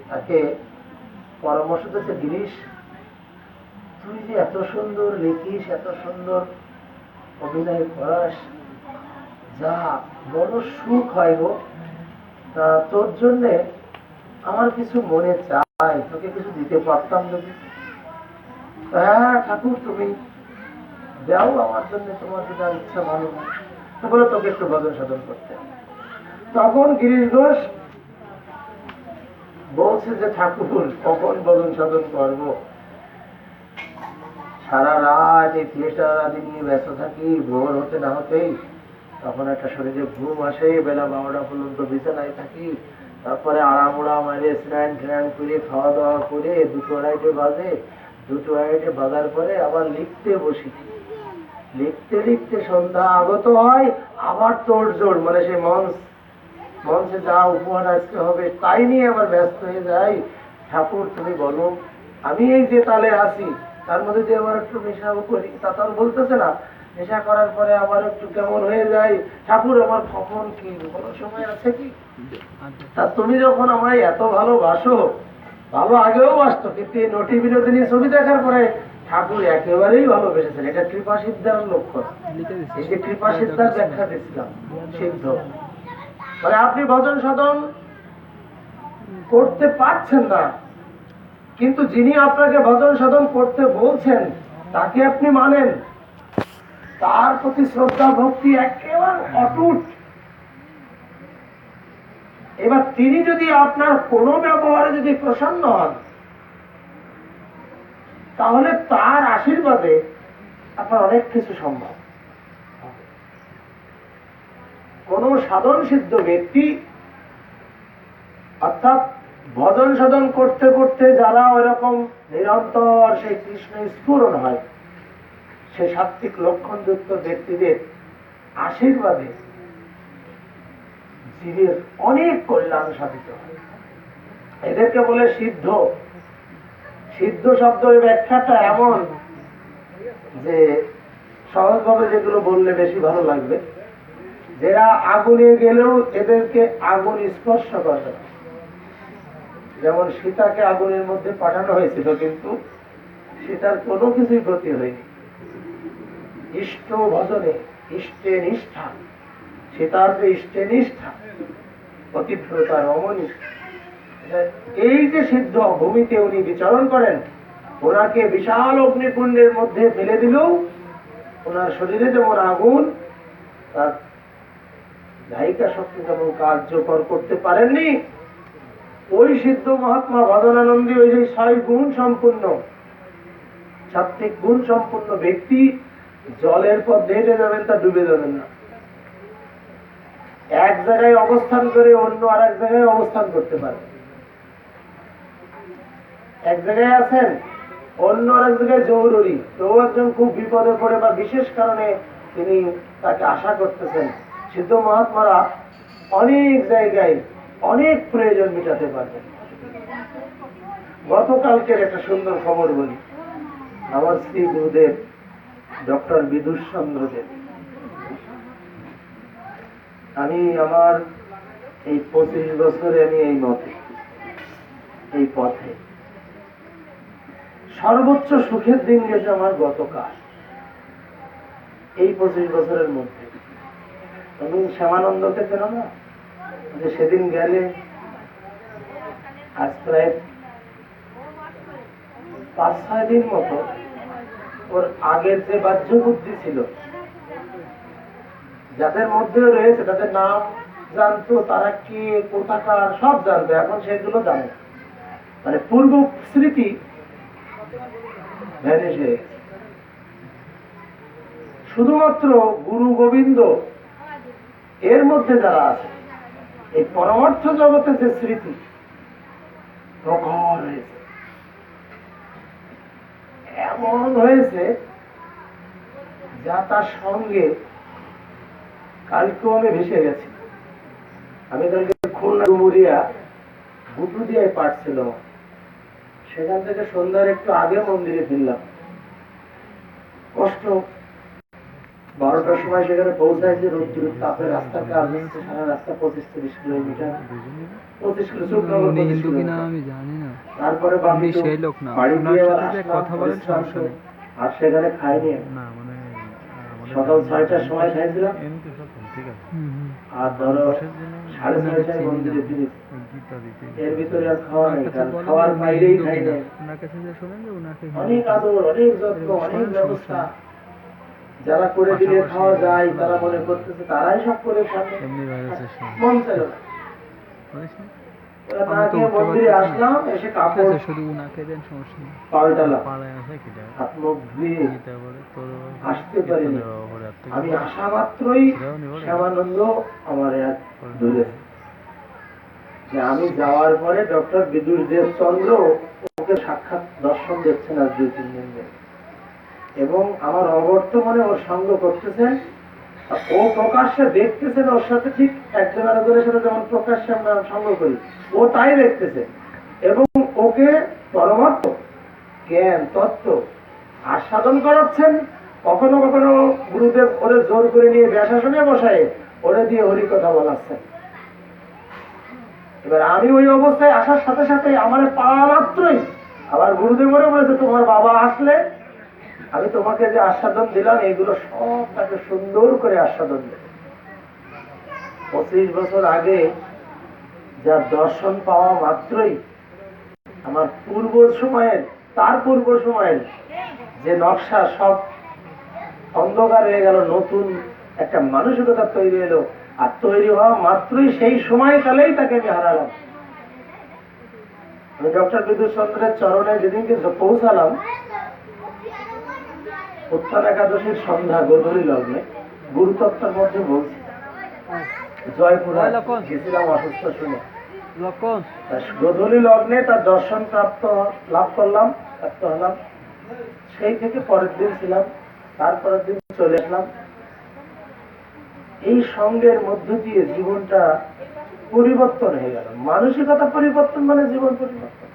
তাকে পরামর্শ দিতে, গিরিশ তুই যে এত সুন্দর লিখিস, এত সুন্দর অভিনয় করাস, যা বড় সুখ হয় গো, তা তোর জন্যে আমার কিছু মনে চাই, তোকে কিছু দিতে পারতাম যদি। হ্যাঁ ঠাকুর, তুমি যাও, আমার জন্য তোমার যেটা ইচ্ছা ভালো। তো বলে তোকে একটু ভজন সাধন করতে। তখন গিরিশ ঘোষ বলছে যে ঠাকুর, কখন ভজন সাধন করবো? সারা রাত এই থিয়েটার আদি নিয়ে ব্যস্ত থাকি, ভোর হতে না হতেই তখন একটা শরীরে ঘুম আসে, বেলা 12টা পর্যন্ত বিছানায় থাকি। তারপরে আড়ামোড়া মারে স্নান ট্যান করে খাওয়া দাওয়া করে 2-2:30 বাজে। 2-2:30 বাজার পরে আবার লিখতে বসি। লিখতে লিখতে সন্ধ্যা আগত হয়, আবার তোড়জোড়, মানে সে মঞ্চে যা উপহার আজকে হবে তাই নিয়ে আবার ব্যস্ত হয়ে যাই। ঠাকুর তুমি বলো, আমি এই যে তালে আসি, তার মধ্যে যে আবার একটু নেশাও করি, তা তো বলতেছে না। নেশা করার পরে আবার একটু কেমন হয়ে যায়। ঠাকুর আমার কখন কি, কোনো সময় আছে কি? তা তুমি যখন আমায় এত ভালোবাসো, ভালো আগেও বাসতো, কিন্তু এই নটি বিনোদিনী ছবি দেখার পরে ঠাকুর একেবারেই ভালোবেসেছেন। এটা কৃপা সিদ্ধার লক্ষণ। এই যে কৃপা সিদ্ধার ব্যাখ্যা দিচ্ছিলাম, সিদ্ধ মানে আপনি ভজন সাধন করতে পারছেন না, কিন্তু যিনি আপনাকে ভজন সাধন করতে বলছেন তাকে আপনি মানেন, তার প্রতি শ্রদ্ধা ভক্তি একেবারে অটুট। এবার তিনি যদি আপনার কোনো ব্যবহারে যদি প্রসন্ন হন, তাহলে তার আশীর্বাদে আপনার অনেক কিছু সম্ভব। কোন সাধন সিদ্ধ ব্যক্তি, অর্থাৎ ভজন সাধন করতে করতে যারা ওইরকম নিরন্তর সেই কৃষ্ণ স্ফুরণ হয়, সে সাত্বিক লক্ষণযুক্ত ব্যক্তিদের আশীর্বাদে জীবের অনেক কল্যাণ সাধিত হয়। এদেরকে বলে সিদ্ধ। সিদ্ধ শব্দের ব্যাখ্যাটা এমন যে সহজভাবে যেগুলো বললে বেশি ভালো লাগবে। যারা আগুনে গেলেও এদেরকে আগুন স্পর্শ করে, যেমন সীতাকে আগুনের মধ্যে পাঠানো হয়েছিল, কিন্তু সীতার কোনো কিছুই ক্ষতি হয়নি। ইষ্ট ভজনে ইষ্টে নিষ্ঠা, সীতার যে ইষ্টে নিষ্ঠা, পতিব্রতা রমণী, এই যে সিদ্ধ ভূমিতে উনি বিচরণ করেন, ওনাকে বিশাল অগ্নিকুণ্ডের মধ্যে ফেলে দিলেও ওনার শরীরে যেমন আগুন, তার দায়িকা শক্তি যেমন কার্যকর করতে পারেননি, ওই সিদ্ধ মহাত্মা ভজনানন্দী, ওই যে 6 গুণ সম্পূর্ণ, সাত্বিক গুণ সম্পূর্ণ ব্যক্তি, জলের পথ হেঁটে যাবেন, তা ডুবে যাবেন না। এক জায়গায় অবস্থান করে অন্য আর এক জায়গায় অবস্থান করতে পারবেন। এক জায়গায় আছেন, অন্য আর এক জায়গায় জরুরি, কেউ একজন খুব বিপদে পড়ে বা বিশেষ কারণে তিনি তাকে আশা করতেছেন, সিদ্ধ মহাত্মারা অনেক জায়গায় অনেক প্রয়োজন মেটাতে পারবেন। গতকালকের একটা সুন্দর খবর বলি। আমার শ্রী গুরুদেব ডক্টর বিদুষ চন্দ্র দেব, আমি আমার এই 25 বছরে আমি এই মতে, এই পথে সর্বোচ্চ সুখের দিন গেছে আমার গতকাল, এই 25 বছরের মধ্যে। তুমি শ্যামানন্দকে চেনো না, যে সেদিন গেলে আজ প্রায় 5-6 দিন মতো ওর আগের যে বাহ্য বুদ্ধি ছিল, যাদের মধ্যে রয়েছে তাদের নাম জানতো, তারা কে কোথাকার সব জানতো, এখন সেগুলো জানে। মানে পূর্ব স্মৃতি ভ্যানিশ হয়ে গেছে। শুধুমাত্র গুরু গোবিন্দ এর মধ্যে যারা আছে, এই পরমার্থ জগতে যে স্মৃতি প্রখর হয়েছে, এমন হয়েছে যা তার সঙ্গে কালকেও আমি ভেসে গেছি। আমি কালকে খুলনা ডুমুরিয়া গুটু দিয়ে পাঠ ছিল, সেখান থেকে সন্ধ্যার একটু আগে মন্দিরে ফিরলাম। কষ্ট, 12টার সময় সেখানে পৌঁছাইছে, রোদ্দুর তাপে রাস্তার কাজ হচ্ছে, সারা রাস্তা 25-30 কিলোমিটার, 25 কিলোমিটার। তারপরে বাড়ি গিয়ে কথা বলেন, আর সেখানে খাইনি। সকাল 6টার সময় খাইছিলাম, আর ধরো 6:30টায় মন্দিরে ফিরেছি। এর ভিতরে আর খাওয়া নেই, খাওয়ার বাইরেই খাই না। অনেক আদর, অনেক যত্ন, অনেক ব্যবস্থা যারা করে দিলে খাওয়া যায়, তারা মনে করতেছে তারাই সব করে খাবে, মন চাইল না। মন্দিরে আসলাম, এসে কাপড় পাল্টালাম, হাত মুখ ধুয়ে আসতে পারিনি। আমি আসা মাত্রই শ্যামানন্দ আমার এক দূরে, যে আমি যাওয়ার পরে ডক্টর বিদুষ দেব চন্দ্র ওকে সাক্ষাৎ দর্শন দিচ্ছেন আজ 2-3 দিন ধরে, এবং আমার অবর্তমানে ওর সঙ্গ করতেছেন। ও প্রকাশ্যে দেখতেছেন, ওর সাথে ঠিক একজন আরেকজনের সাথে যেমন প্রকাশ্যে আমরা সঙ্গ করি, ও তাই দেখতেছে, এবং ওকে পরমার্থ জ্ঞান তত্ত্ব আস্বাদন করাচ্ছেন। কখনো কখনো গুরুদেব ওরে জোর করে নিয়ে ব্যাসাসনে বসায় ওরে দিয়ে হরিকথা বলাচ্ছেন। এবার আমি ওই অবস্থায় আসার সাথে সাথে আমার পাওয়া মাত্রই আবার গুরুদেব ওরে বলেছে, তোমার বাবা আসলে আমি তোমাকে যে আস্বাদন দিলাম এগুলো সব তাকে সুন্দর করে আস্বাদন দেবে। 25 বছর আগে যার দর্শন পাওয়া মাত্রই আমার পূর্ব সময়ের, তার পূর্ব সময়ের যে নকশা সব অন্ধকার হয়ে গেল, নতুন একটা মানসিকতা তৈরি হলো, আর তৈরি হওয়া মাত্রই সেই সময়কালেই তাকে আমি হারালাম। আমি ডক্টর বিদুষ চন্দ্রের চরণে যেদিনকে পৌঁছালাম, উত্থান একাদশীর সন্ধ্যা গোধূলি লগ্নে, গুরুতত্ত্বের মধ্যে বলছি, জয়পুরে গেছিলাম অসুস্থ শুনে, গোধূলি লগ্নে তার দর্শন লাভ করলাম, প্রাপ্ত হলাম। সেই থেকে পরের দিন ছিলাম, তারপরের দিন চলে আসলাম। এই সঙ্গের মধ্য দিয়ে জীবনটা পরিবর্তন হয়ে গেল। মানসিকতা পরিবর্তন মানে জীবন পরিবর্তন।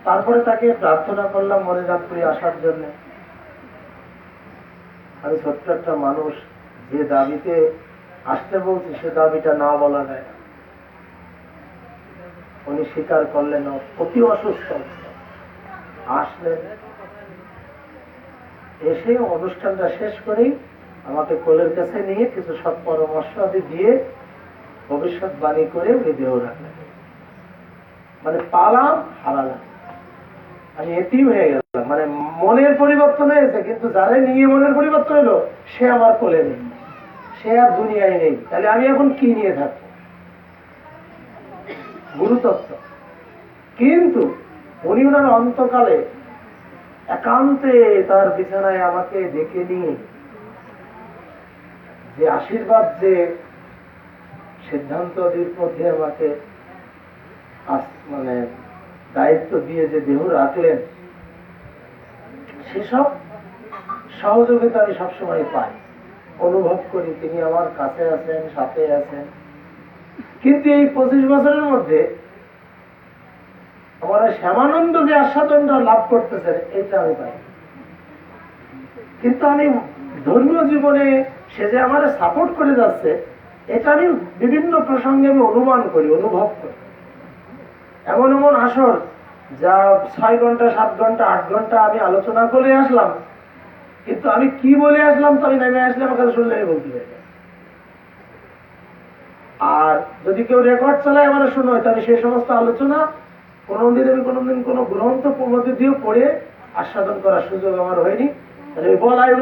তারপরে তাকে প্রার্থনা করলাম মনিরামপুরে আসার জন্য। আমি ছোট্ট একটা মানুষ, যে দাবিতে আসতে বলছি সে দাবিটা না বলা যায় না। উনি স্বীকার করলেন, অতি অসুস্থ আসলেন, এসে অনুষ্ঠানটা শেষ করেই আমাকে কোলের কাছে নিয়ে কিছু সৎ পরামর্শ আদি দিয়ে ভবিষ্যৎবাণী করে উনি দেহ রাখলেন। মানে পালাম, হারালাম, আমি এতিম হয়ে গেলাম। মানে মনের পরিবর্তন হয়েছে, কিন্তু যারা নিয়ে মনের পরিবর্তন হলো সে আমার কোলে নেই, সে আর দুনিয়ায় নেই। তাহলে আমি এখন কি নিয়ে থাকবো? গুরুতত্ত্ব। কিন্তু উনি ওনার অন্তকালে একান্তে তার বিছানায় আমাকে ডেকে নিয়ে যে আশীর্বাদ, যে সিদ্ধান্তের মধ্যে আমাকে মানে দায়িত্ব দিয়ে যে দেহ রাখলেন, সেসব সহযোগিতা আমি সবসময় পাই, অনুভব করি। তিনি আমার কাছে আছেন, সাথে আছেন। কিন্তু এই 25 বছরের মধ্যে আমার শ্যামানন্দ যে আস্বাদনটা লাভ করতেছেন, এটা আমি পাই। কিন্তু আমি ধর্মীয় জীবনে সে যে আমার সাপোর্ট করে যাচ্ছে, এটা আমি বিভিন্ন প্রসঙ্গে আমি অনুমান করি, অনুভব করি। এমন এমন আসর যা 6 ঘন্টা, 7 ঘন্টা, 8 ঘন্টা আমি আলোচনা করে আসলাম, কিন্তু আমি কি বলে আসলাম তো আমি নেমে আসলে আমার কাছে শুনলে বলতে পারি। আর যদি কেউ রেকর্ড চালায় আমার শুনো, তাহলে সেই সমস্ত আলোচনা কোনোদিন আমি কোনো গ্রন্থ মধ্যে দিয়ে পড়ে আস্বাদন করার সুযোগ আমার হয়নি। তাহলে বলায়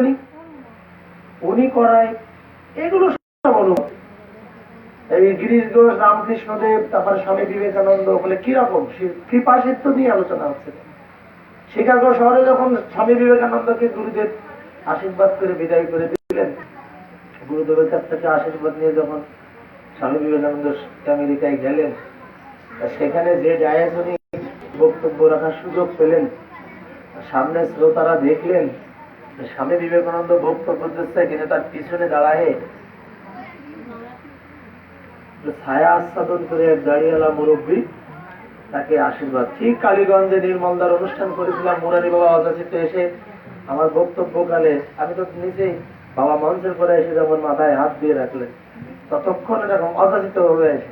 উনি করায়, এগুলো সব অনুভব। এই গিরিশ ঘোষ, রামকৃষ্ণদেব, তারপরে স্বামী বিবেকানন্দ বলে কিরকম কৃপা সিদ্ধ নিয়ে আলোচনা হচ্ছে। শিকাগো শহরে যখন স্বামী বিবেকানন্দকে গুরুদেব আশীর্বাদ করে বিদায় করে দিলেন, গুরুদেবের কাছ থেকে আশীর্বাদ নিয়ে যখন স্বামী বিবেকানন্দ আমেরিকায় গেলেন, সেখানে যে জায়গায় উনি বক্তব্য রাখার সুযোগ পেলেন, সামনে শ্রোতারা দেখলেন স্বামী বিবেকানন্দ বক্তব্য দিচ্ছে, কিন্তু তার পিছনে দাঁড়ায় ছায়া আস্বাদন করে এক দাঁড়িয়েলা মুরব্বী তাকে আশীর্বাদ। ঠিক কালীগঞ্জে নির্মলদার অনুষ্ঠান করেছিলাম, মুরারি বাবা অযাচিত এসে আমার বক্তব্যকালে আমি তো নিজেই বাবা মঞ্চের পরে এসে যেমন মাথায় হাত দিয়ে রাখলেন, ততক্ষণ এরকম অযাচিত ভাবে এসে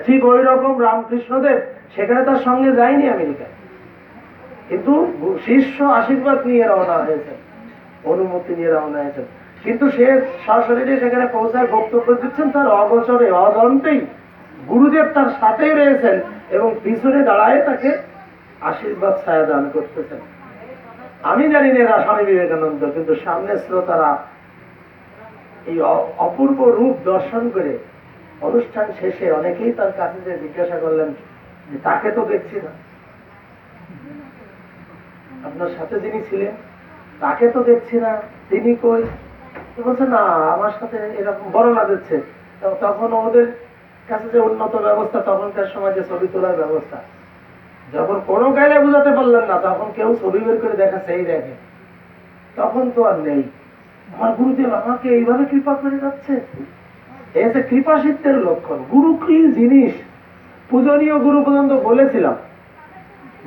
ঠিক ওই রকম রামকৃষ্ণদেব সেখানে তার সঙ্গে যায়নি আমেরিকায়, কিন্তু শিষ্য আশীর্বাদ নিয়ে রওনা হয়েছে, অনুমতি নিয়ে রওনা হয়েছে। কিন্তু সে সশরীরে সেখানে পৌঁছায় বক্তব্য দিচ্ছেন, তার অগোচরে অজান্তেই গুরুদেব তার সাথেই রয়েছেন এবং পিছনে দাঁড়ায় তাকে আশীর্বাদ ছায়া দান করতেছেন। আমি জানি না এরা স্বামী বিবেকানন্দ, কিন্তু সামনে শ্রোতারা এই অপূর্ব রূপ দর্শন করে অনুষ্ঠান শেষে অনেকেই তার কাছে যে জিজ্ঞাসা করলেন যে তাকে তো দেখছি না, আপনার সাথে যিনি ছিলেন তাকে তো দেখছি না, তিনি কই? বলছে না, আমার সাথে এরকম বর্ণনা দিচ্ছে। তখন ওদের কাছে যে উন্নত ব্যবস্থা, তখনকার সময় যে ছবি তোলার ব্যবস্থা, যখন কোনো গাইলে বুঝাতে পারলেন না, তখন কেউ ছবি বের করে দেখাচ্ছে, এই দেখে। তখন তো আর নেই। আমার গুরুদেব আমাকে এইভাবে কৃপা করে যাচ্ছে, এই যে কৃপা সিদ্ধের লক্ষণ। গুরু কি জিনিস, পূজনীয় গুরু পর্যন্ত বলেছিলাম,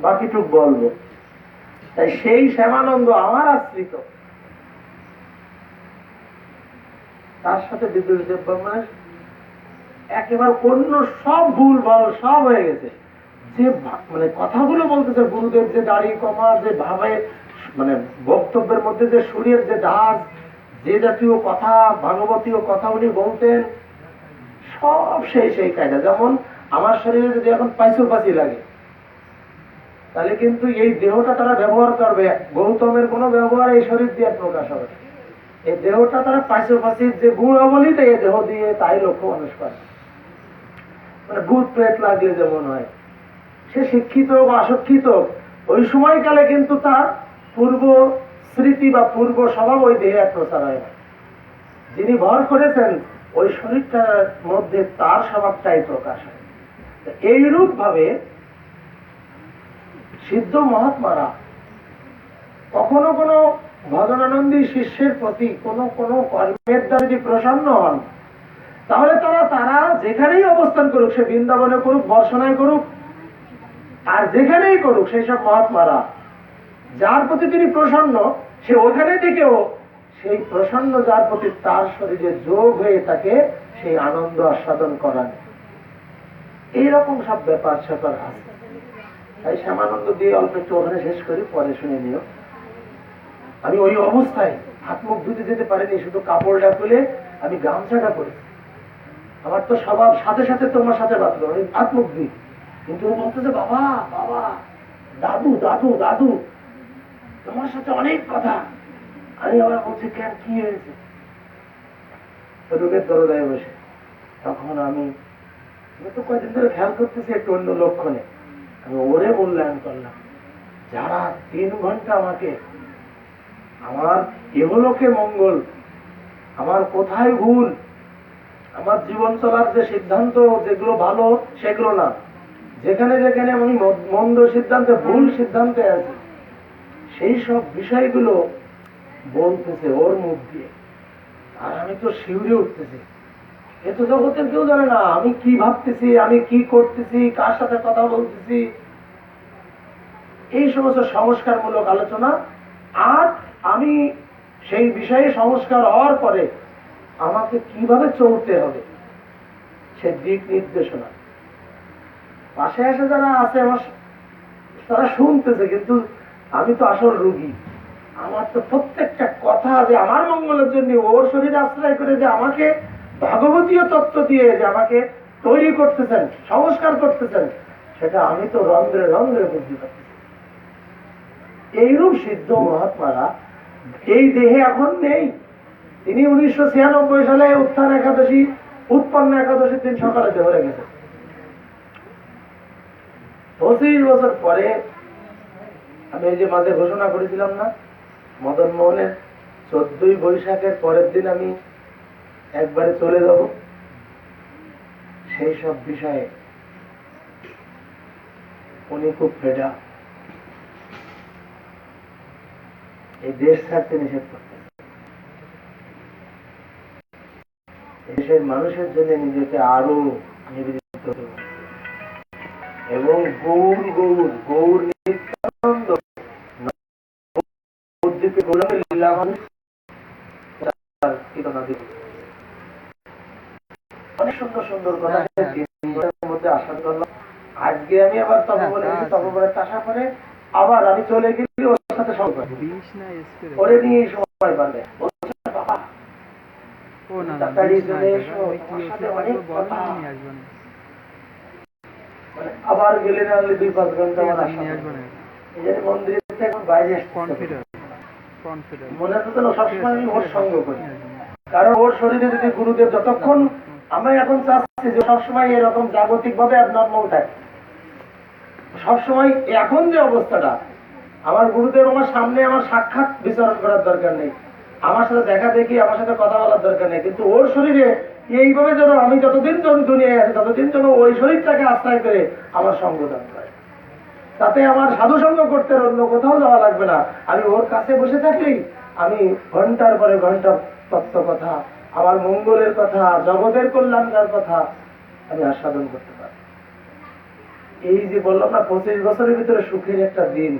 বাকিটুক বলবো। তাই সেই শ্যামানন্দ আমার আশ্রিত, তার সাথে বিদ্যুৎ ব্রহ্মণের একেবারে অন্য সব ভুল ভাল সব হয়ে গেছে। যে মানে কথাগুলো বলতেছে গুরুদেব, যে দাড়ি কমা, যে ভাবে মানে বক্তব্যের মধ্যে যে সুরের যে ডাক, যে জাতীয় কথা, ভাগবতীয় কথা উনি বলতেন, সব সেই কায়দা। যেমন আমার শরীরে যদি এখন পাইসোপাসি লাগে, তাহলে কিন্তু এই দেহটা তারা ব্যবহার করবে, গৌতমের কোনো ব্যবহার এই শরীর দিয়ে প্রকাশ হবে। এই দেহটা তারা পাইসোপাসির যে গুণ বলি, তাই এই দেহ দিয়ে তাই লক্ষ্য মানুষ করে। মানে ভূত প্রেত লাগলে যেমন হয়, সে শিক্ষিত বা অশিক্ষিত, ওই সময়কালে কিন্তু তার পূর্ব স্মৃতি বা পূর্ব স্বভাব ওই দেহে প্রচার হয় না। যিনি ভর করেছেন ওই শরীরটার মধ্যে তার স্বভাবটাই প্রকাশ হয়। এইরূপ ভাবে সিদ্ধ মহাত্মারা কখনো কোনো ভজনানন্দী শিষ্যের প্রতি কোনো কর্মের দ্বারা যদি প্রসন্ন হন, তাহলে তারা যেখানেই অবস্থান করুক, সে বৃন্দাবনে করুক, বর্ষণায় করুক, আর যেখানেই করুক, সেই সব মহাত্মারা যার প্রতি তিনি প্রসন্ন, সে ওখানে থেকেও সেই প্রসন্ন যার প্রতি তার শরীরে যোগ হয়ে তাকে সেই আনন্দ আস্বাদন করান। এইরকম সব ব্যাপার স্যাপার আছে। তাই শ্যামানন্দ দিয়ে অল্প একটু ওখানে শেষ করি, পরে শুনে নিও। আমি ওই অবস্থায় হাত মুখ ধুতে যেতে পারিনি, শুধু কাপড়টা খুলে আমি গামছাটা পরে, আমার তো স্বভাব সাথে সাথে তোমার সাথে বাঁধলো, আমি হাত মুখ দিই। কিন্তু ও বলতেছে, বাবা বাবা, দাদু দাদু দাদু, তোমার সাথে অনেক কথা। আমি আবার বলছি, কেন, কি হয়েছে? রোগের দরজায় বসে তখন আমি তো কয়েকদিন ধরে খেয়াল করতেছি একটু অন্য লক্ষণে, আমি ওরে মূল্যায়ন করলাম। যারা 3 ঘন্টা আমাকে আমার ইহলোকে মঙ্গল, আমার কোথায় ভুল, আমার জীবন চলার যে সিদ্ধান্ত যেগুলো ভালো সেগুলো না, যেখানে যেখানে আমি মন্দ সিদ্ধান্তে ভুল সিদ্ধান্তে আছি সেই সব বিষয়গুলো বলতেছে ওর মুখ দিয়ে। আর আমি তো শিউরে উঠতেছি, এ তো জগতের কেউ জানে না আমি কি ভাবতেছি, আমি কি করতেছি, কার সাথে কথা বলতেছি। এই সমস্ত সংস্কারমূলক আলোচনা, আর আমি সেই বিষয়ে সংস্কার হওয়ার পরে আমাকে কিভাবে চলতে হবে সে দিক নির্দেশনা। পাশে এসে যারা আছে আমার, তারা শুনতেছে, কিন্তু আমি তো আসল রোগী। আমার তো প্রত্যেকটা কথা যে আমার মঙ্গলের জন্য ওর শরীরে আশ্রয় করে যে আমাকে ভাগবতীয় তত্ত্ব দিয়ে যে আমাকে তৈরি করতেছেন, সংস্কার করতেছেন, সেটা আমি তো রন্ধ্রে রন্ধ্রে বুঝতে পারছি। এইরূপ সিদ্ধ মহাত্মারা এই দেহে এখন নেই। তিনি 1996 সালে উত্থান একাদশী, উৎপন্ন একাদশীর দিন সকালে দেহরে গেছেন। 25 বছর পরে আমি এই যে মাঝে ঘোষণা করেছিলাম না, মদন মোহনের 14ই বৈশাখের পরের দিন আমি একবারে চলে যাব, সেই সব বিষয়ে উনি খুব ফেডা, এই দেশ ছাড়তে নিষেধ করতেন। দেশের মানুষের জন্য নিজেকে আরো নিবেদিত এবং গৌর গৌর গৌর নিত্যানন্দ অনেক সুন্দর সুন্দর কথা মধ্যে আশা করলাম। আজকে আমি আবার তপবনের আশা করে আবার আমি চলে গেছি ওর সাথে সংবাদ ওরে নিয়ে সময় পাবে। আবার গেলে না হলে 2-5 ঘন্টা মন্দির এখন বাইরে মনে হতো সবসময় আমি ওর সঙ্গ করি, কারণ ওর শরীরে যদি গুরুদেব যতক্ষণ, আমরা এখন চাচ্ছি যে সবসময় এরকম জাগতিক ভাবে অ্যাবনর্মাল থাকে সবসময়। এখন যে অবস্থাটা, আমার গুরুদেব আমার সামনে আমার সাক্ষাৎ বিচরণ করার দরকার নেই, আমার সাথে দেখা দেখি, আমার সাথে কথা বলার দরকার নেই, কিন্তু ওর শরীরে এইভাবে যেন আমি যতদিন দুনিয়ায় আছি ততদিন যেন ওই শরীরটাকে আশ্রয় করে আমার সঙ্গ দান করে, তাতে আমার সাধু সঙ্গ করতে অন্য কোথাও যাওয়া লাগবে না। আমি ওর কাছে বসে থাকলেই আমি ঘন্টার পরে ঘন্টা তত্ত্ব কথা, আমার মঙ্গলের কথা, জগতের কল্যাণকার কথা আমি আস্বাদন করতে পারি। এই যে বললাম না 25 বছরের ভিতরে সুখের একটা দিন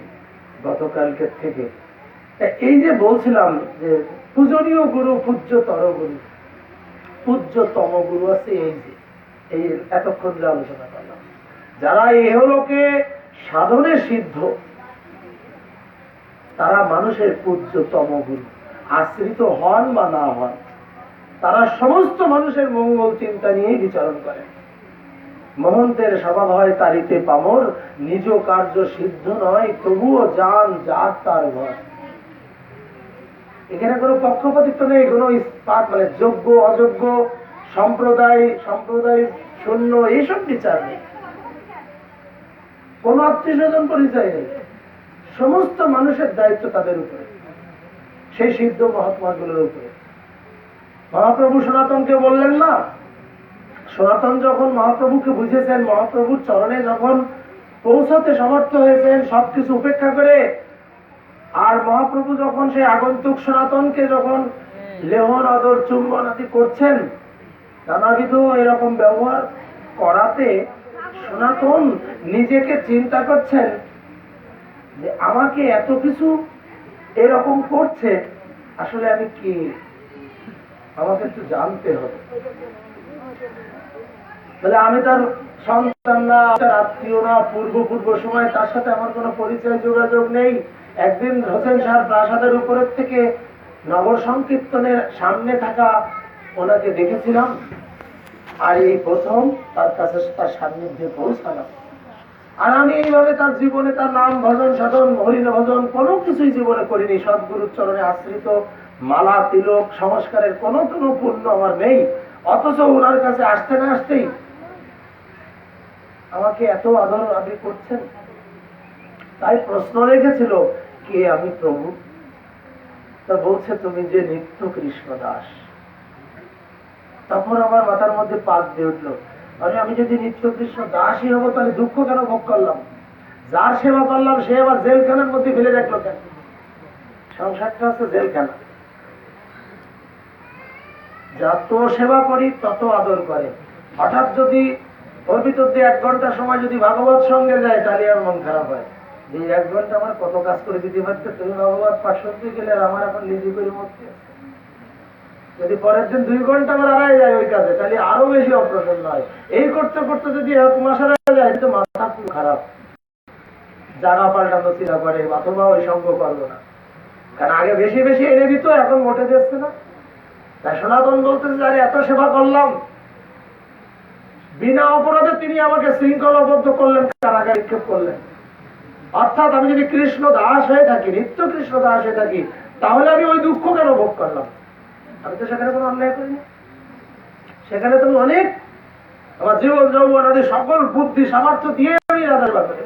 গতকালকে থেকে, এই যে বলছিলাম যে পূজনীয় গুরু, পূজ্যতর গুরু, পূজ্যতম গুরু আছে, এই যে এই এতক্ষণ যে আলোচনা করলাম, যারা ইহলোকে সাধনে সিদ্ধ তারা মানুষের পূজ্যতম গুরু, আশ্রিত হন বা না হন, তারা সমস্ত মানুষের মঙ্গল চিন্তা নিয়ে বিচরণ করে। মহন্তের স্বভাব হয় তারিতে পামর, নিজ কার্য সিদ্ধ নয় তবুও যান যার তার ঘর। এখানে কোনো পক্ষপাতিত্ব নেই, কোনো ইস্পাত মানে যোগ্য অযোগ্য, সম্প্রদায় সম্প্রদায় শূন্য এইসব বিচার নেই, কোন আত্মীয় স্বজন পরিচয় নেই। সমস্ত মানুষের দায়িত্ব তাদের উপরে, সেই সিদ্ধ মহাত্মাগুলোর উপরে। মহাপ্রভু সনাতনকে বললেন না, সনাতন যখন মহাপ্রভুকে বুঝেছেন, মহাপ্রভুর চরণে যখন পৌঁছাতে সমর্থ হয়েছেন সবকিছু উপেক্ষা করে, আর মহাপ্রভু যখন সেই আগন্তুক সনাতনকে যখন লেহন আদর চুম্বন আদি করছেন, নানাবিধ এরকম ব্যবহার করাতে সনাতন নিজেকে চিন্তা করছেন যে আমাকে এত কিছু এরকম করছে, আসলে আমি কি, আমাকে একটু জানতে হবে। তাহলে আমি তার সন্তান না, তার আত্মীয় না, পূর্ব সময় তার সাথে আমার কোনো পরিচয় যোগাযোগ নেই। একদিন হোসেন শাহ প্রাসাদের উপরের থেকে নগর সংকীর্তনের সামনে থাকা ওনাকে দেখেছিলাম, আর এই প্রথম তার কাছে তার সান্নিধ্যে পৌঁছালাম। আর আমি এইভাবে তার জীবনে তার নাম ভজন সাধন হরিণ ভজন কোনো কিছুই জীবনে করিনি, সদ্গুরুর চরণে আশ্রিত মালা তিলক সংস্কারের কোনো পুণ্য আমার নেই। অথচ ওনার কাছে আসতে না আসতেই আমাকে এত আদর আদি করছেন। তাই প্রশ্ন রেখেছিল, কে আমি প্রভু? তা বলছে, তুমি যে নিত্য কৃষ্ণ দাস। তখন আমার মাথার মধ্যে পাক দিয়ে উঠলো, আরে আমি যদি নিত্য কৃষ্ণ দাসই হবো তাহলে দুঃখ কেন ভোগ করলাম? যার সেবা করলাম সে আবার জেলখানার মধ্যে ফেলে রাখলো কেন? সংসারটা হচ্ছে জেলখানা। যত সেবা করি তত আদর করে। হঠাৎ যদি ওর ভিতর দিয়ে 1 ঘন্টা সময় যদি ভাগবত সঙ্গে যায় তাহলে আর মন খারাপ হয়, যে 1 ঘন্টা আমার কত কাজ করে দিতে পারছে, তুমি ভাগবত পাঠ শুনতে গেলে আর আমার এখন নিজে করে মরতে। যদি পরের দিন 2 ঘন্টা আমার আড়াই যায় ওই কাজে, তাহলে আরো বেশি অপ্রসন্ন হয়। এই করতে করতে যদি 1 মাস আড়াই যায় তো মাথা খুব খারাপ, জানা পাল্টানো চিরা করে, অথবা ওই সঙ্গ করবো না। কারণ আগে বেশি বেশি এনে দিত, এখন মোটে যাচ্ছে না। তাই সনাতন বলতেছে, যারা এত সেবা করলাম, বিনা অপরাধে তিনি আমাকে শৃঙ্খলাবদ্ধ করলেন, কারাগারে নিক্ষেপ করলেন। অর্থাৎ আমি যদি কৃষ্ণ দাস হয়ে থাকি, নিত্য কৃষ্ণ দাস হয়ে থাকি, তাহলে আমি ওই দুঃখ কেন ভোগ করলাম? আমি তো সেখানে কোনো অন্যায় করিনি। সেখানে তুমি অনেক আমার জীবন যৌবন আদি সকল বুদ্ধি সামর্থ্য দিয়ে আমি রাজার ব্যাপারে,